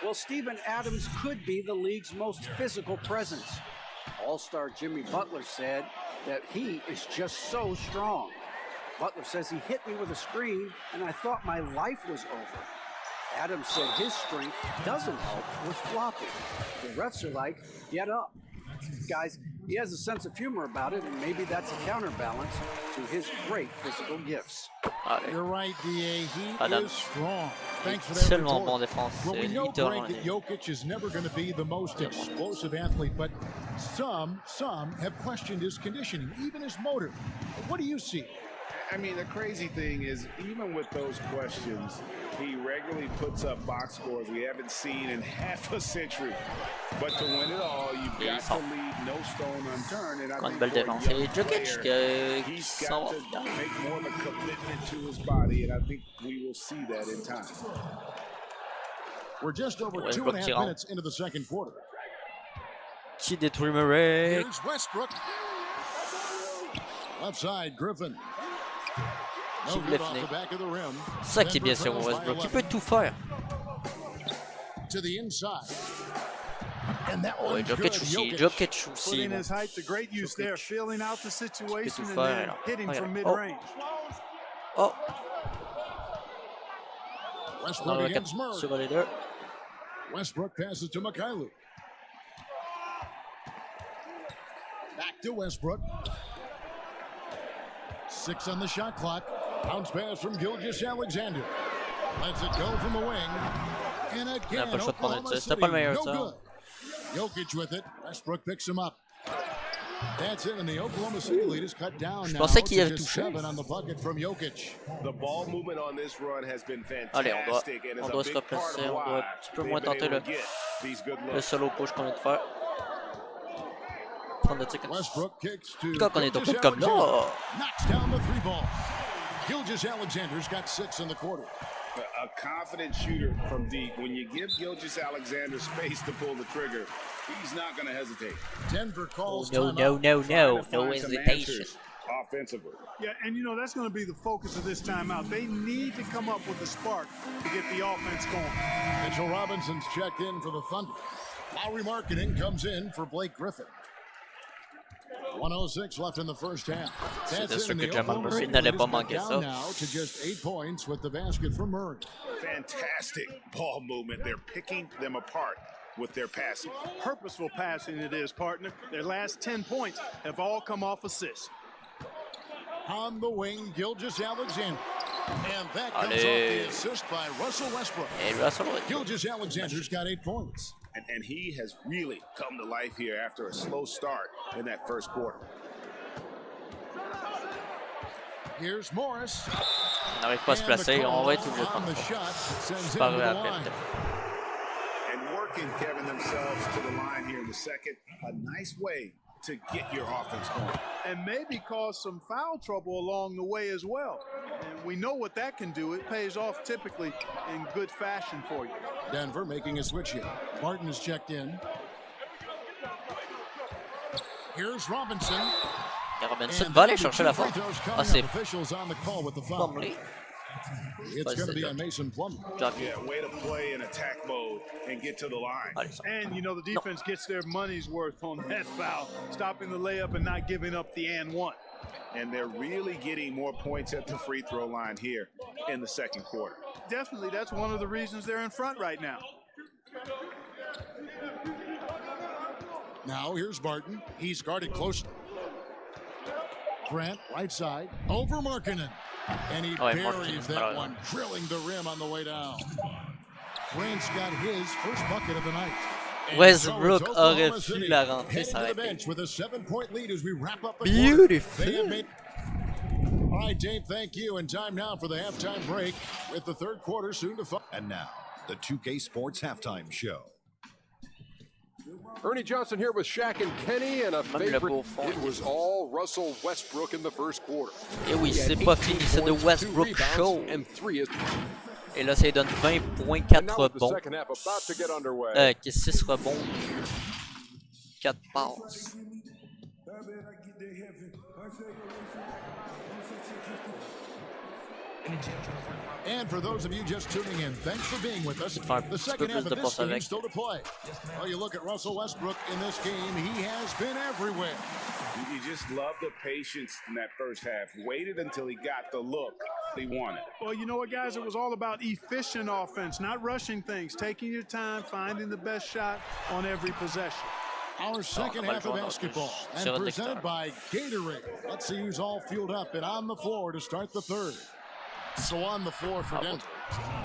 [SPEAKER 8] Well, Steven Adams could be the league's most physical presence. All-star Jimmy Butler said that he is just so strong. Butler says he hit me with a screen, and I thought my life was over. Adams said his strength doesn't help with flopping. The refs are like, get up. Guys, he has a sense of humor about it, and maybe that's a counterbalance to his great physical gifts.
[SPEAKER 1] Allez.
[SPEAKER 4] You're right, DA. He
[SPEAKER 1] Adam.
[SPEAKER 4] is strong. Thanks for
[SPEAKER 1] Il est
[SPEAKER 4] that
[SPEAKER 1] tellement bon en
[SPEAKER 4] retort.
[SPEAKER 1] défense.
[SPEAKER 4] Well, we
[SPEAKER 1] C'est
[SPEAKER 4] know,
[SPEAKER 1] littéralement
[SPEAKER 4] Greg, that Jokic is never going to be the most explosive athlete, but some have questioned his conditioning, even his motor. What do you see?
[SPEAKER 6] I mean, the crazy thing is, even with those questions, he regularly puts up box scores we haven't seen in half a century. But to win it all, you've got to leave no stone unturned. And I
[SPEAKER 1] Encore une
[SPEAKER 6] think
[SPEAKER 1] belle
[SPEAKER 6] for a
[SPEAKER 1] défense.
[SPEAKER 6] young
[SPEAKER 1] Et Jokic
[SPEAKER 6] player,
[SPEAKER 1] qui
[SPEAKER 6] he's
[SPEAKER 1] s'en
[SPEAKER 6] got
[SPEAKER 1] va.
[SPEAKER 6] to make more of a commitment to his body, and I think we will see that in time.
[SPEAKER 4] We're just over
[SPEAKER 1] Westbrook
[SPEAKER 4] 2.5
[SPEAKER 1] qui rentre.
[SPEAKER 4] minutes into the second quarter.
[SPEAKER 1] Qui détruit Murray.
[SPEAKER 4] Here's Westbrook. Left side, Griffin.
[SPEAKER 1] Qui
[SPEAKER 4] No
[SPEAKER 1] voulait
[SPEAKER 4] good off
[SPEAKER 1] finir.
[SPEAKER 4] the back of the rim.
[SPEAKER 1] C'est ça qui est bien
[SPEAKER 4] Denver
[SPEAKER 1] sur
[SPEAKER 4] trails by
[SPEAKER 1] Westbrook. Il
[SPEAKER 4] 11.
[SPEAKER 1] peut tout faire.
[SPEAKER 4] To the inside. And that
[SPEAKER 1] Ouais,
[SPEAKER 4] one's
[SPEAKER 1] Jokic
[SPEAKER 4] good.
[SPEAKER 1] aussi. Jokic aussi.
[SPEAKER 5] Putting
[SPEAKER 1] Bon.
[SPEAKER 5] his height to great use there, feeling out the situation and
[SPEAKER 1] faire,
[SPEAKER 5] then
[SPEAKER 1] là.
[SPEAKER 5] hitting
[SPEAKER 1] Regarde.
[SPEAKER 5] from
[SPEAKER 1] Oh.
[SPEAKER 5] mid-range.
[SPEAKER 1] Oh,
[SPEAKER 4] Westbrook
[SPEAKER 1] on
[SPEAKER 4] against Murray.
[SPEAKER 1] sur les deux.
[SPEAKER 4] Westbrook passes to Mikhailuk. Back to Westbrook. 6 on the shot clock. Bounce pass from Gilgeous Alexander. Lets it go from the wing. And again,
[SPEAKER 1] pas le choix de prendre
[SPEAKER 4] Oklahoma
[SPEAKER 1] le tir. C'était
[SPEAKER 4] City,
[SPEAKER 1] pas le meilleur
[SPEAKER 4] no
[SPEAKER 1] tir.
[SPEAKER 4] good. Jokic with it. Westbrook picks him up. That's it, and the Oklahoma City lead is cut down
[SPEAKER 1] Je
[SPEAKER 4] now
[SPEAKER 1] pensais
[SPEAKER 4] to
[SPEAKER 1] qu'il avait
[SPEAKER 4] just
[SPEAKER 1] touché.
[SPEAKER 4] 7 on the bucket from Jokic.
[SPEAKER 6] The ball movement on this run has been
[SPEAKER 1] Allez,
[SPEAKER 6] fantastic, and
[SPEAKER 1] on
[SPEAKER 6] is
[SPEAKER 1] doit
[SPEAKER 6] a
[SPEAKER 1] se
[SPEAKER 6] big part
[SPEAKER 1] replacer.
[SPEAKER 6] of
[SPEAKER 1] On doit
[SPEAKER 6] why
[SPEAKER 1] un petit peu
[SPEAKER 6] they've
[SPEAKER 1] moins
[SPEAKER 6] been
[SPEAKER 1] tenter
[SPEAKER 6] able
[SPEAKER 1] le,
[SPEAKER 6] to get these good
[SPEAKER 1] le
[SPEAKER 6] looks.
[SPEAKER 1] solo push qu'on vient de faire. Prendre le tir.
[SPEAKER 4] Westbrook kicks to
[SPEAKER 1] Quand on est au
[SPEAKER 4] Gilgeous
[SPEAKER 1] coupe comme là,
[SPEAKER 4] Alexander. Knocks down the 3 ball. Gilgeous Alexander's got 6 in the quarter.
[SPEAKER 6] A confident shooter from deep. When you give Gilgeous Alexander space to pull the trigger, he's not going to hesitate.
[SPEAKER 4] Denver calls
[SPEAKER 1] no,
[SPEAKER 4] timeout.
[SPEAKER 1] no, no, no.
[SPEAKER 6] Trying to
[SPEAKER 1] No
[SPEAKER 6] find some
[SPEAKER 1] hesitation.
[SPEAKER 6] answers offensively.
[SPEAKER 5] Yeah, and you know, that's going to be the focus of this timeout. They need to come up with a spark to get the offense going.
[SPEAKER 4] Mitchell Robinson's checked in for the Thunder. Lowry Marketing comes in for Blake Griffin. 1:06 left in the first half.
[SPEAKER 1] C'était
[SPEAKER 4] That's
[SPEAKER 1] sûr
[SPEAKER 4] it, and
[SPEAKER 1] que
[SPEAKER 4] the
[SPEAKER 1] Jamal
[SPEAKER 4] Oklahoma
[SPEAKER 1] Murray
[SPEAKER 4] City
[SPEAKER 1] n'allait
[SPEAKER 4] lead
[SPEAKER 1] pas
[SPEAKER 4] is cut
[SPEAKER 1] manquer
[SPEAKER 4] down
[SPEAKER 1] ça.
[SPEAKER 4] now to just 8 points with the basket from Murray.
[SPEAKER 6] Fantastic ball movement. They're picking them apart with their passing.
[SPEAKER 5] Purposeful passing it is, partner. Their last 10 points have all come off assists.
[SPEAKER 4] On the wing, Gilgeous Alexander. And that comes off
[SPEAKER 1] Allez.
[SPEAKER 4] the assist by Russell Westbrook.
[SPEAKER 1] Et Russell,
[SPEAKER 4] Gilgeous Alexander's got 8 points.
[SPEAKER 6] And he has really come to life here after a slow start in that first quarter.
[SPEAKER 4] Here's Morris.
[SPEAKER 1] on n'arrive pas à se placer. On va être obligé de
[SPEAKER 4] on
[SPEAKER 1] prendre
[SPEAKER 4] the
[SPEAKER 1] ça.
[SPEAKER 4] shot sends
[SPEAKER 1] C'est
[SPEAKER 4] it
[SPEAKER 1] pas
[SPEAKER 4] into
[SPEAKER 1] grave
[SPEAKER 4] the
[SPEAKER 1] après,
[SPEAKER 4] line.
[SPEAKER 1] peut-être.
[SPEAKER 6] And working, Kevin, themselves to the line here in the second. A nice way to get your offense going.
[SPEAKER 5] And maybe cause some foul trouble along the way as well. And we know what that can do. It pays off typically in good fashion for you.
[SPEAKER 4] Denver making a switch here. Martin is checked in. Here's Robinson.
[SPEAKER 1] Et Robinson
[SPEAKER 4] And
[SPEAKER 1] va aller
[SPEAKER 4] the
[SPEAKER 1] chercher
[SPEAKER 4] two
[SPEAKER 1] la
[SPEAKER 4] free
[SPEAKER 1] faute.
[SPEAKER 4] throws coming
[SPEAKER 1] Ah, c'est
[SPEAKER 4] up. Officials on the call with the foul.
[SPEAKER 1] Plumlee.
[SPEAKER 4] It's going to be on Mason Plumlee.
[SPEAKER 6] Yeah, way to play in attack mode and get to the line.
[SPEAKER 1] Allez, ça.
[SPEAKER 5] And, you know, the defense gets their money's worth on that foul, stopping the layup and not giving up the and one.
[SPEAKER 6] And they're really getting more points at the free throw line here in the second quarter.
[SPEAKER 5] Definitely, that's one of the reasons they're in front right now.
[SPEAKER 4] Now here's Barton. He's guarded closely. Grant, right side, over Markkanen. And he
[SPEAKER 1] Oh, et
[SPEAKER 4] buries
[SPEAKER 1] Markkanen,
[SPEAKER 4] that
[SPEAKER 1] bravo.
[SPEAKER 4] one, drilling the rim on the way down. Grant's got his first bucket of the night. And
[SPEAKER 1] Westbrook
[SPEAKER 4] so it's Oklahoma
[SPEAKER 1] aurait
[SPEAKER 4] City
[SPEAKER 1] pu la rentrer,
[SPEAKER 4] heading
[SPEAKER 1] ça
[SPEAKER 4] to
[SPEAKER 1] aurait
[SPEAKER 4] the
[SPEAKER 1] été
[SPEAKER 4] bench with a 7-point lead as we wrap up the
[SPEAKER 1] Beautiful.
[SPEAKER 4] quarter. They have made... All right, Dave, thank you. And time now for the halftime break with the third quarter soon to follow.
[SPEAKER 9] And now, the 2K Sports Halftime Show.
[SPEAKER 10] Ernie Johnson here with Shaq and Kenny, and a
[SPEAKER 1] Même le
[SPEAKER 10] favorite.
[SPEAKER 1] beau fond.
[SPEAKER 10] It was all Russell Westbrook in the first quarter.
[SPEAKER 1] Et oui,
[SPEAKER 10] He had
[SPEAKER 1] c'est pas
[SPEAKER 10] 18
[SPEAKER 1] fini, c'est de
[SPEAKER 10] points, 2
[SPEAKER 1] Westbrook
[SPEAKER 10] rebounds,
[SPEAKER 1] Show.
[SPEAKER 10] and 3 assists.
[SPEAKER 1] Et là, ça lui donne 20 points,
[SPEAKER 10] And
[SPEAKER 1] 4
[SPEAKER 10] now with the
[SPEAKER 1] rebonds.
[SPEAKER 10] second half about to get underway.
[SPEAKER 1] 6 rebonds, 4 passes.
[SPEAKER 4] And for those of you just tuning in, thanks for being with us.
[SPEAKER 1] Enfin,
[SPEAKER 4] The second half of
[SPEAKER 1] de
[SPEAKER 4] this
[SPEAKER 1] force
[SPEAKER 4] game
[SPEAKER 1] avec.
[SPEAKER 4] still to play. Well, you look at Russell Westbrook in this game, he has been everywhere.
[SPEAKER 6] You just love the patience in that first half. Waited until he got the look he wanted.
[SPEAKER 5] Well, you know what, guys? It was all about efficient offense, not rushing things, taking your time, finding the best shot on every possession.
[SPEAKER 4] Our second half of basketball, and presented by Gatorade. Let's see who's all fueled up and on the floor to start the third. So on the floor for Denver,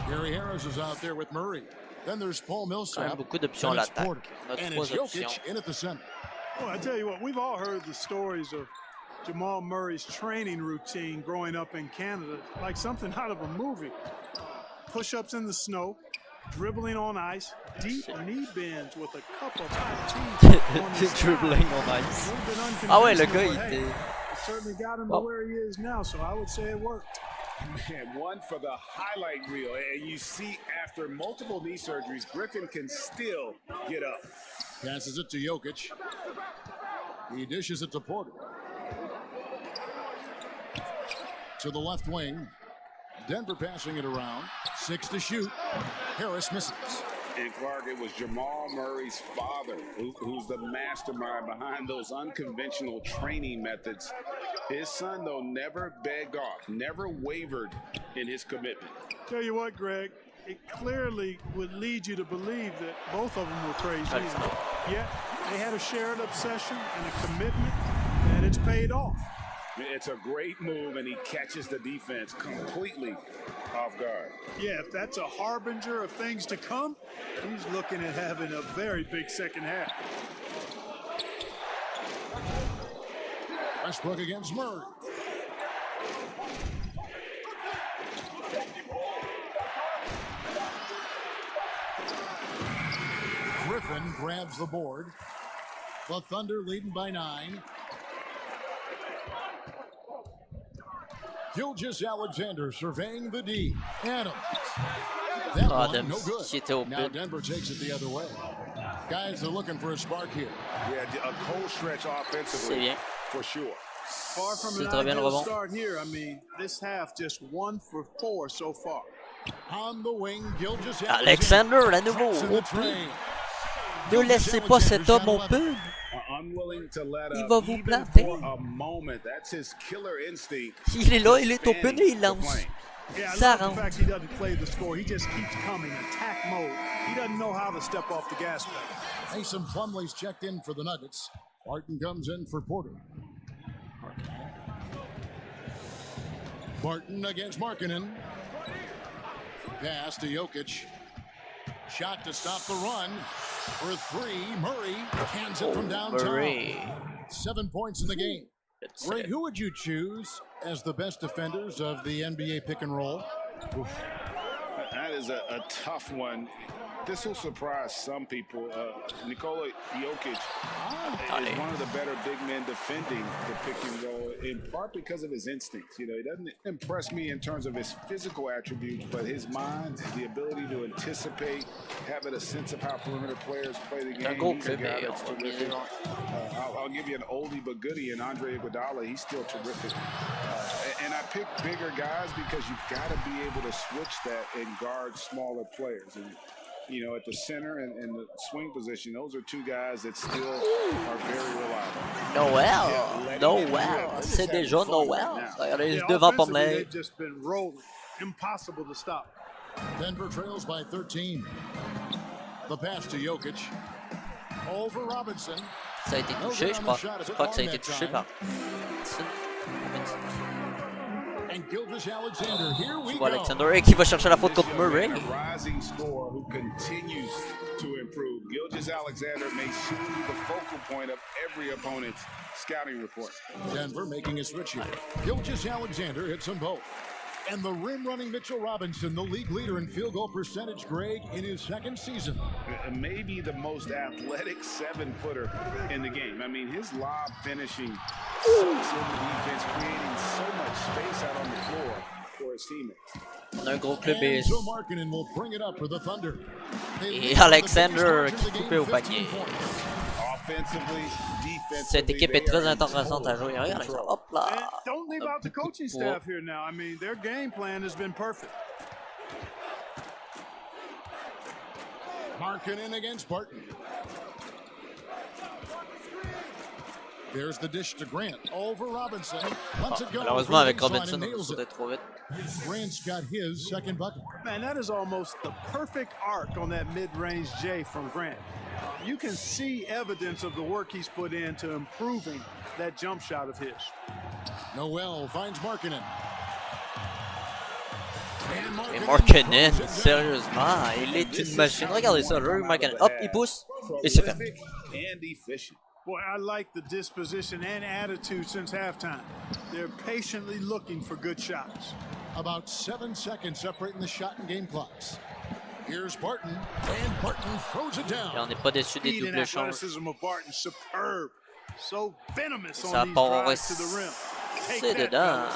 [SPEAKER 4] Gary Harris is out there with Murray. Then there's Paul Millsap,
[SPEAKER 1] beaucoup d'options à
[SPEAKER 4] and it's
[SPEAKER 1] l'attaque.
[SPEAKER 4] Porter,
[SPEAKER 1] On a
[SPEAKER 4] and
[SPEAKER 1] trois
[SPEAKER 4] it's Jokic
[SPEAKER 1] options.
[SPEAKER 4] in at the center.
[SPEAKER 5] Well, I tell you what, we've all heard the stories of Jamal Murray's training routine growing up in Canada, like something out of a movie. Push-ups in the snow, dribbling on ice, deep knee bends with a cup of hot tea on the side.
[SPEAKER 1] Dribbling on ice.
[SPEAKER 5] A little bit
[SPEAKER 1] Ah ouais, le
[SPEAKER 5] unconventional,
[SPEAKER 1] gars,
[SPEAKER 5] but
[SPEAKER 1] il
[SPEAKER 5] hey,
[SPEAKER 1] était...
[SPEAKER 5] it certainly got him
[SPEAKER 1] Wow.
[SPEAKER 5] to where he is now, so I would say it worked.
[SPEAKER 6] Man, one for the highlight reel. And you see after multiple knee surgeries, Griffin can still get up.
[SPEAKER 4] Passes it to Jokic. He dishes it to Porter. To the left wing. Denver passing it around. 6 to shoot. Harris misses.
[SPEAKER 6] And Clark, it was Jamal Murray's father who's the mastermind behind those unconventional training methods. His son, though, never begged off, never wavered in his commitment.
[SPEAKER 5] Tell you what, Greg, it clearly would lead you to believe that both of them were crazy. Yet they had a shared obsession and a commitment, and it's paid off.
[SPEAKER 6] It's a great move, and he catches the defense completely off guard.
[SPEAKER 5] Yeah, if that's a harbinger of things to come, he's looking at having a very big second half.
[SPEAKER 4] Westbrook against Murray. Griffin grabs the board. The Thunder leading by 9. Gilgeous-Alexander surveying the D. Adams. That one,
[SPEAKER 1] Adams,
[SPEAKER 4] no good.
[SPEAKER 1] qui était au
[SPEAKER 4] Now
[SPEAKER 1] but.
[SPEAKER 4] Denver takes it the other way. Guys are looking for a spark here.
[SPEAKER 6] Yeah, a cold stretch
[SPEAKER 1] C'est
[SPEAKER 6] offensively,
[SPEAKER 1] bien.
[SPEAKER 6] for sure.
[SPEAKER 5] Far from
[SPEAKER 1] C'est
[SPEAKER 5] an
[SPEAKER 1] très bien le
[SPEAKER 5] ideal
[SPEAKER 1] rebond.
[SPEAKER 5] start here. I mean, this half just 1 for 4 so far.
[SPEAKER 4] On the wing,
[SPEAKER 1] Alexander, à nouveau, au but. Ne laissez pas cet homme au but.
[SPEAKER 6] Unwilling to let
[SPEAKER 1] Il
[SPEAKER 6] up
[SPEAKER 1] va vous
[SPEAKER 6] even
[SPEAKER 1] planter.
[SPEAKER 6] for a moment. That's his killer instinct.
[SPEAKER 1] Il est là, il est au but et il
[SPEAKER 6] Fanning the
[SPEAKER 1] lance.
[SPEAKER 6] flame.
[SPEAKER 5] Yeah, I
[SPEAKER 1] Ça
[SPEAKER 5] love the
[SPEAKER 1] rentre.
[SPEAKER 5] fact he doesn't play the score. He just keeps coming, attack mode. He doesn't know how to step off the gas pedal.
[SPEAKER 4] Mason Plumlee's checked in for the Nuggets. Barton comes in for Porter. Barton against Markkanen. Pass to Jokic. Shot to stop the run. For 3, Murray cans it from downtown.
[SPEAKER 1] Murray.
[SPEAKER 4] 7 points in the game.
[SPEAKER 1] It's,
[SPEAKER 4] Greg, who would you choose as the best defenders of the NBA pick and roll?
[SPEAKER 6] That is a tough one. This will surprise some people. Nikola Jokic is one of the better big men defending the pick and roll, in part because of his instincts. You know, he doesn't impress me in terms of his physical attributes, but his mind, the ability to anticipate, having a sense of how perimeter players play the game. He's a guy that's terrific. I'll give you an oldie but goodie in Andre Iguodala. He's still terrific. And I pick bigger guys because you've got to be able to switch that and guard smaller players. And you know, at the center and the swing position, those are two guys that still are very reliable.
[SPEAKER 1] Noël, c'est déjà Noël. Regardez,
[SPEAKER 5] Yeah,
[SPEAKER 1] devant
[SPEAKER 5] offensively,
[SPEAKER 1] Pomley.
[SPEAKER 5] they've just been rolling. Impossible to stop.
[SPEAKER 4] Denver trails by 13. The pass to Jokic. Over Robinson.
[SPEAKER 1] Ça a été touché, je crois. Je crois que ça a été touché par...
[SPEAKER 4] And Gilgeous-Alexander, here we
[SPEAKER 1] Tu
[SPEAKER 4] go.
[SPEAKER 1] vois Alexander qui va chercher la faute contre Murray.
[SPEAKER 6] A rising scorer who continues to improve. Gilgeous-Alexander may soon be the focal point of every opponent's scouting report.
[SPEAKER 4] Denver making a switch here. Gilgeous-Alexander hits them both. And the rim-running Mitchell Robinson, the league leader in field goal percentage, Greg, in his second season.
[SPEAKER 6] Maybe the most athletic 7-footer in the game. I mean, his lob finishing sucks in the defense, creating so much space out on the floor for his teammates.
[SPEAKER 1] On a un gros club
[SPEAKER 4] And
[SPEAKER 1] et...
[SPEAKER 4] so Markkanen will bring it up for the Thunder. They
[SPEAKER 1] Et
[SPEAKER 4] lead on the
[SPEAKER 1] Alexander
[SPEAKER 4] quickest
[SPEAKER 1] qui
[SPEAKER 4] margin
[SPEAKER 1] coupait au
[SPEAKER 4] of the game,
[SPEAKER 1] paquet.
[SPEAKER 4] 15 points.
[SPEAKER 1] Cette équipe est très intéressante à jouer. Regarde ça. Hop là.
[SPEAKER 5] And don't leave out the coaching staff here now. I mean, their game plan has been perfect.
[SPEAKER 4] Markkanen against Barton. There's the dish to Grant. Over Robinson. Lets it go.
[SPEAKER 1] Malheureusement, avec Robinson, on sautait trop vite.
[SPEAKER 4] Grant's got his second bucket.
[SPEAKER 5] Man, that is almost the perfect arc on that mid-range J from Grant. You can see evidence of the work he's put into improving that jump shot of his.
[SPEAKER 4] Noel finds Markkanen.
[SPEAKER 1] Et Markkanen, sérieusement, il est une machine. Regardez ça, Rory Markkanen. Hop, il pousse et c'est fait.
[SPEAKER 5] Boy, I like the disposition and attitude since halftime. They're patiently looking for good shots.
[SPEAKER 4] About 7 seconds separating the shot and game clocks. Here's Barton, and Barton throws it down.
[SPEAKER 1] Et on n'est pas déçu des doubles échanges.
[SPEAKER 5] Athleticism of Barton, superb. So venomous
[SPEAKER 1] Ça
[SPEAKER 5] on these
[SPEAKER 1] part
[SPEAKER 5] drives to the rim.
[SPEAKER 1] c'est dedans.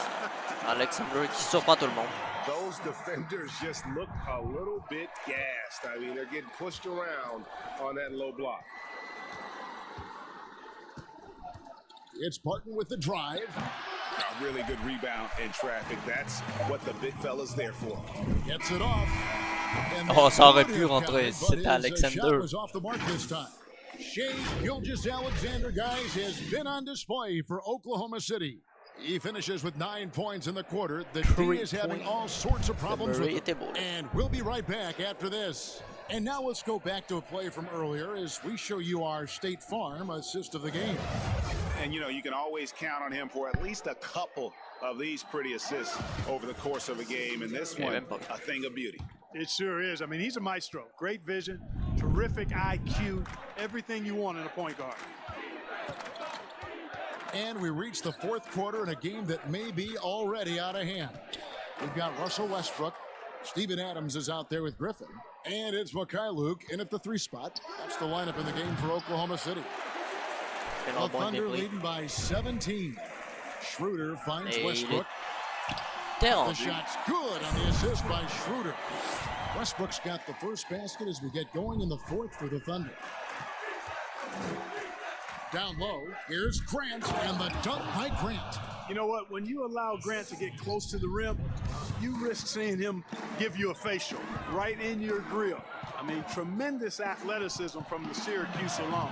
[SPEAKER 1] Alexander qui surprend tout le monde.
[SPEAKER 6] Those defenders just look a little bit gassed. I mean, they're getting pushed around on that low block.
[SPEAKER 4] It's Barton with the drive.
[SPEAKER 6] A really good rebound in traffic. That's what the big fella's there for.
[SPEAKER 4] Gets it off.
[SPEAKER 1] Oh, ça aurait pu rentrer. C'était Alexander.
[SPEAKER 4] Shai Gilgeous-Alexander, guys, has been on display for Oklahoma City. He finishes with 9 points in the quarter. The D is having all sorts of problems with him. And we'll be right back after this. And now let's go back to a play from earlier as we show you our State Farm assist of the game.
[SPEAKER 6] And, you know, you can always count on him for at least a couple of these pretty assists over the course of a game. And this one, a thing of beauty.
[SPEAKER 5] It sure is. I mean, he's a maestro. Great vision, terrific IQ, everything you want in a point guard.
[SPEAKER 4] And we reach the fourth quarter in a game that may be already out of hand. We've got Russell Westbrook. Steven Adams is out there with Griffin. And it's Mykhailiuk in at the 3 spot. That's the lineup in the game for Oklahoma City. The Thunder leading by 17. Schroeder finds Westbrook. The shot's good on the assist by Schroeder. Westbrook's got the first basket as we get going in the fourth for the Thunder. Down low, here's Grant, and the dunk by Grant.
[SPEAKER 5] You know what? When you allow Grant to get close to the rim, you risk seeing him give you a facial right in your grill. I mean, tremendous athleticism from the Syracuse alum.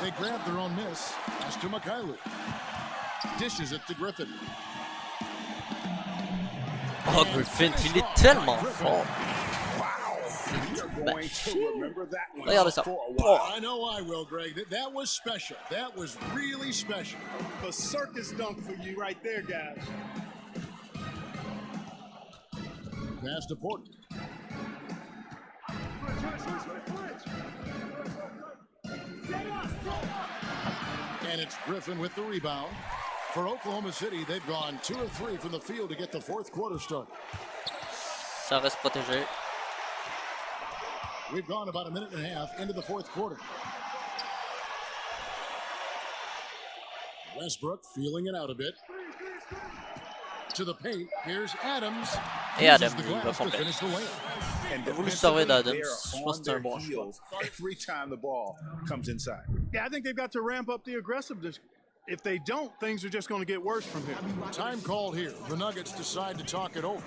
[SPEAKER 4] They grab their own miss. Pass to Mykhailiuk. Dishes it to Griffin.
[SPEAKER 1] Oh, Griffin, il est tellement fort. Regardez ça.
[SPEAKER 4] Oh, I know I will, Greg. That was special. That was really special.
[SPEAKER 5] A circus dunk for you right there, guys.
[SPEAKER 4] Pass to Porter. And it's Griffin with the rebound. For Oklahoma City, they've gone 2 of 3 from the field to get the fourth quarter started.
[SPEAKER 1] Ça reste protégé.
[SPEAKER 4] We've gone about a minute and a half into the fourth quarter. Westbrook feeling it out a bit. To the paint, here's Adams.
[SPEAKER 1] Et Adams, il va compléter. Vous le savez d'Adams, je pense que c'est un bon choix.
[SPEAKER 6] Every time the ball comes inside.
[SPEAKER 5] Yeah, I think they've got to ramp up the aggressiveness. If they don't, things are just going to get worse from here.
[SPEAKER 4] Time called here. The Nuggets decide to talk it over.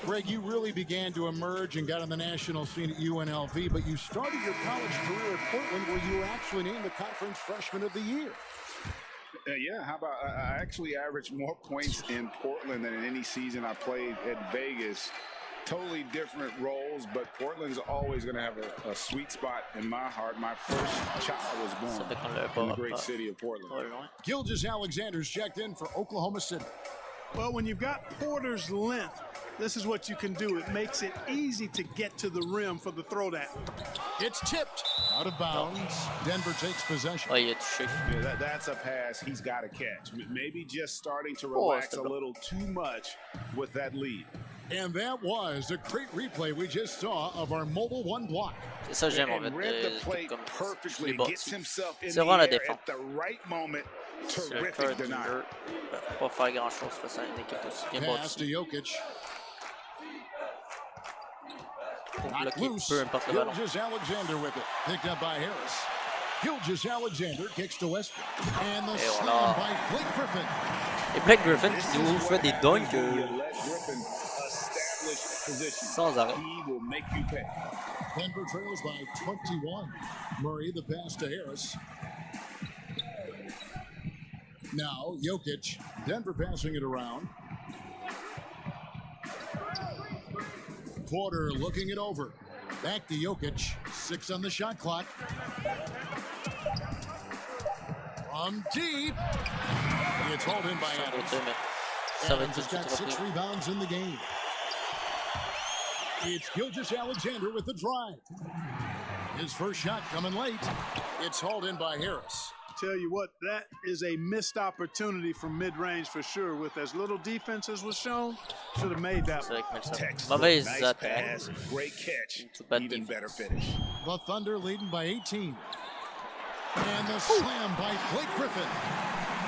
[SPEAKER 4] Greg, you really began to emerge and got on the national scene at UNLV, but you started your college career at Portland where you were actually named the Conference Freshman of the Year.
[SPEAKER 6] Yeah, how about I actually averaged more points in Portland than in any season I played at Vegas. Totally different roles, but Portland's always going to have a sweet spot in my heart. My first child was born in the great city of Portland.
[SPEAKER 4] Gilgeous-Alexander's checked in for Oklahoma City.
[SPEAKER 5] Well, when you've got Porter's length, this is what you can do. It makes it easy to get to the rim for the throwdown.
[SPEAKER 4] It's tipped out of bounds. Denver takes possession.
[SPEAKER 1] Oh, yeah,
[SPEAKER 6] that's a pass he's got to catch. Maybe just starting to relax a little too much with that lead.
[SPEAKER 4] And that was a great replay we just saw of our Mobile One block.
[SPEAKER 1] C'est ça j'aime en fait. C'est vraiment la défense. C'est le cœur du jeu. Pas faire grand chose face à une équipe aussi bien
[SPEAKER 4] Pass to Jokic.
[SPEAKER 1] Pour bloquer peu importe le ballon.
[SPEAKER 4] Gilgeous-Alexander with it. Picked up by Harris. Gilgeous-Alexander kicks to Westbrook. And the
[SPEAKER 1] Et
[SPEAKER 4] slam
[SPEAKER 1] voilà.
[SPEAKER 4] by Blake Griffin.
[SPEAKER 1] Et Blake Griffin qui nous fait des dunks sans arrêt.
[SPEAKER 4] Denver trails by 21. Murray the pass to Harris. Now Jokic. Denver passing it around. Porter looking it over. Back to Jokic. 6 on the shot clock. From deep. It's hauled in by Adams. Adams has got 6 rebounds in the game. It's Gilgeous-Alexander with the drive. His first shot coming late. It's hauled in by Harris.
[SPEAKER 5] Tell you what, that is a missed opportunity from mid-range for sure. With as little defense as was shown, should have made that one.
[SPEAKER 1] Mauvaise
[SPEAKER 6] nice
[SPEAKER 1] attaque.
[SPEAKER 6] pass, great catch,
[SPEAKER 1] Bad
[SPEAKER 6] even
[SPEAKER 1] defense.
[SPEAKER 6] better finish.
[SPEAKER 4] The Thunder leading by 18. And the slam by Blake Griffin.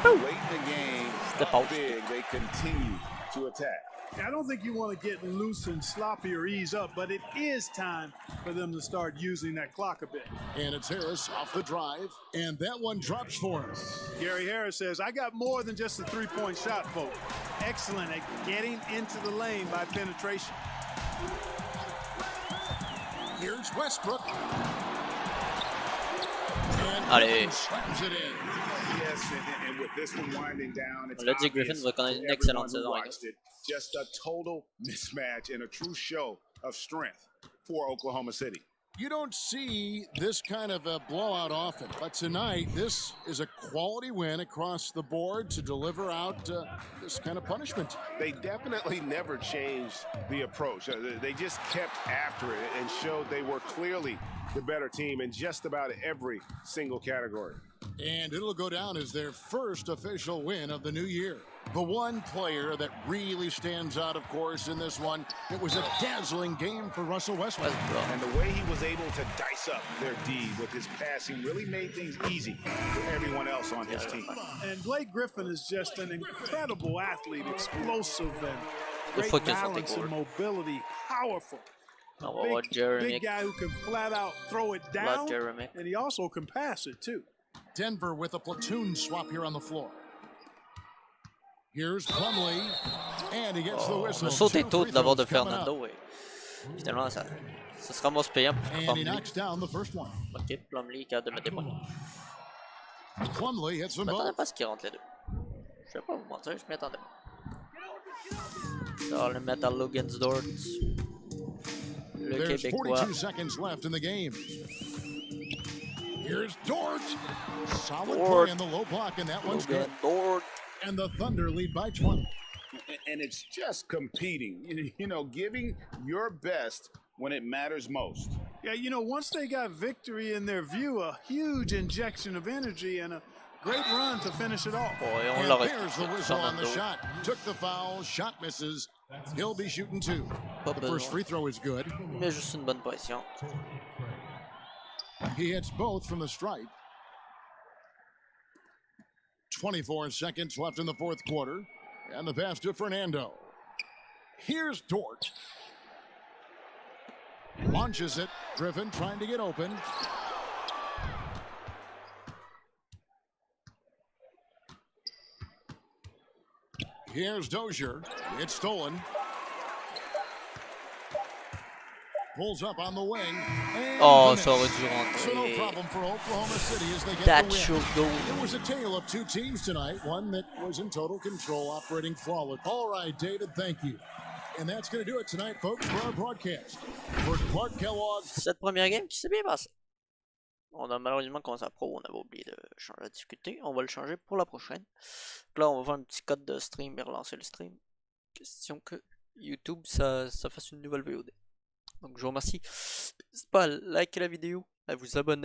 [SPEAKER 6] Late in the game,
[SPEAKER 1] Step
[SPEAKER 6] up
[SPEAKER 1] out.
[SPEAKER 6] big, they continue to attack.
[SPEAKER 5] I don't think you want to get loose and sloppy or ease up, but it is time for them to start using that clock a bit.
[SPEAKER 4] And it's Harris off the drive. And that one drops for him.
[SPEAKER 5] Gary Harris says, I got more than just a three-point shot, folks. Excellent at getting into the lane by penetration.
[SPEAKER 4] Here's Westbrook. And
[SPEAKER 1] Allez.
[SPEAKER 4] Griffin slams it in.
[SPEAKER 6] Yes, and with this one winding down, it's
[SPEAKER 1] On l'a dit,
[SPEAKER 6] obvious
[SPEAKER 1] Griffin va connaître une
[SPEAKER 6] to
[SPEAKER 1] excellente
[SPEAKER 6] everyone who
[SPEAKER 1] saison, les gars.
[SPEAKER 6] watched it. Just a total mismatch and a true show of strength for Oklahoma City.
[SPEAKER 4] You don't see this kind of a blowout often, but tonight this is a quality win across the board to deliver out this kind of punishment.
[SPEAKER 6] They definitely never changed the approach. They just kept after it and showed they were clearly the better team in just about every single category.
[SPEAKER 4] And it'll go down as their first official win of the new year. The one player that really stands out, of course, in this one, it was a dazzling game for Russell Westbrook.
[SPEAKER 6] And the way he was able to dice up their D with his passing really made things easy for everyone else on his team.
[SPEAKER 5] And Blake Griffin is just an incredible athlete, explosive and great
[SPEAKER 1] focus on
[SPEAKER 5] balance
[SPEAKER 1] the
[SPEAKER 5] and mobility, powerful.
[SPEAKER 1] On va voir Jeremy.
[SPEAKER 5] Big guy who can flat out throw it down,
[SPEAKER 1] Jeremy.
[SPEAKER 5] and he also can pass it too.
[SPEAKER 4] Denver with a platoon swap here on the floor. Here's Plumlee, and he gets the
[SPEAKER 1] On
[SPEAKER 4] whistle.
[SPEAKER 1] a sauté
[SPEAKER 4] Two
[SPEAKER 1] tôt
[SPEAKER 4] free
[SPEAKER 1] d'abord de
[SPEAKER 4] throws coming
[SPEAKER 1] Fernando
[SPEAKER 4] up.
[SPEAKER 1] et finalement ça se ramasse payant pour
[SPEAKER 4] And he
[SPEAKER 1] Plumlee.
[SPEAKER 4] knocks down the first one.
[SPEAKER 1] Ok, Plumlee capable de mettre des points.
[SPEAKER 4] Plumlee hits
[SPEAKER 1] Je
[SPEAKER 4] them
[SPEAKER 1] m'attendais
[SPEAKER 4] both.
[SPEAKER 1] pas à ce qu'ils rentrent les deux. Je vais pas vous mentir, je m'y attendais pas. Ça va le mettre à Logansdort. Le
[SPEAKER 4] There's
[SPEAKER 1] Québécois.
[SPEAKER 4] 42 seconds left in the game. Here's Dort. Solid
[SPEAKER 1] Dort.
[SPEAKER 4] play in the low block, and that one's good.
[SPEAKER 1] Dort.
[SPEAKER 4] And the Thunder lead by 20.
[SPEAKER 6] And it's just competing, you know, giving your best when it matters most.
[SPEAKER 5] Yeah, you know, once they got victory in their view, a huge injection of energy and a great run to finish it off.
[SPEAKER 1] Bon, et on
[SPEAKER 4] And
[SPEAKER 1] l'aurait.
[SPEAKER 4] there's the whistle on the
[SPEAKER 1] Fernando.
[SPEAKER 4] shot. Took the foul, shot misses. He'll be shooting two.
[SPEAKER 1] Pas
[SPEAKER 4] The first
[SPEAKER 1] besoin.
[SPEAKER 4] free throw is good.
[SPEAKER 1] Mais juste une bonne pression.
[SPEAKER 4] He hits both from the stripe. 24 seconds left in the fourth quarter. And the pass to Fernando. Here's Dort. Launches it. Griffin trying to get open. Here's Dozier. It's stolen. Pulls up on the wing. And
[SPEAKER 1] Oh,
[SPEAKER 4] finish.
[SPEAKER 1] ça aurait dû
[SPEAKER 4] So no
[SPEAKER 1] rentrer.
[SPEAKER 4] problem for Oklahoma City as they get
[SPEAKER 1] That
[SPEAKER 4] the win.
[SPEAKER 1] should go.
[SPEAKER 4] It was a tale of two teams tonight, one that was in total control, operating flawless. All right, David, thank you. And that's going to do it tonight, folks, for our broadcast. For Clark Kellogg.
[SPEAKER 1] Cette première game qui s'est bien passée. On a malheureusement commencé à pro, on avait oublié de changer la difficulté. On va le changer pour la prochaine. Donc là, on va faire un petit code de stream et relancer le stream. Question que YouTube, ça fasse une nouvelle VOD. Donc je vous remercie. N'hésitez pas à liker la vidéo, à vous abonner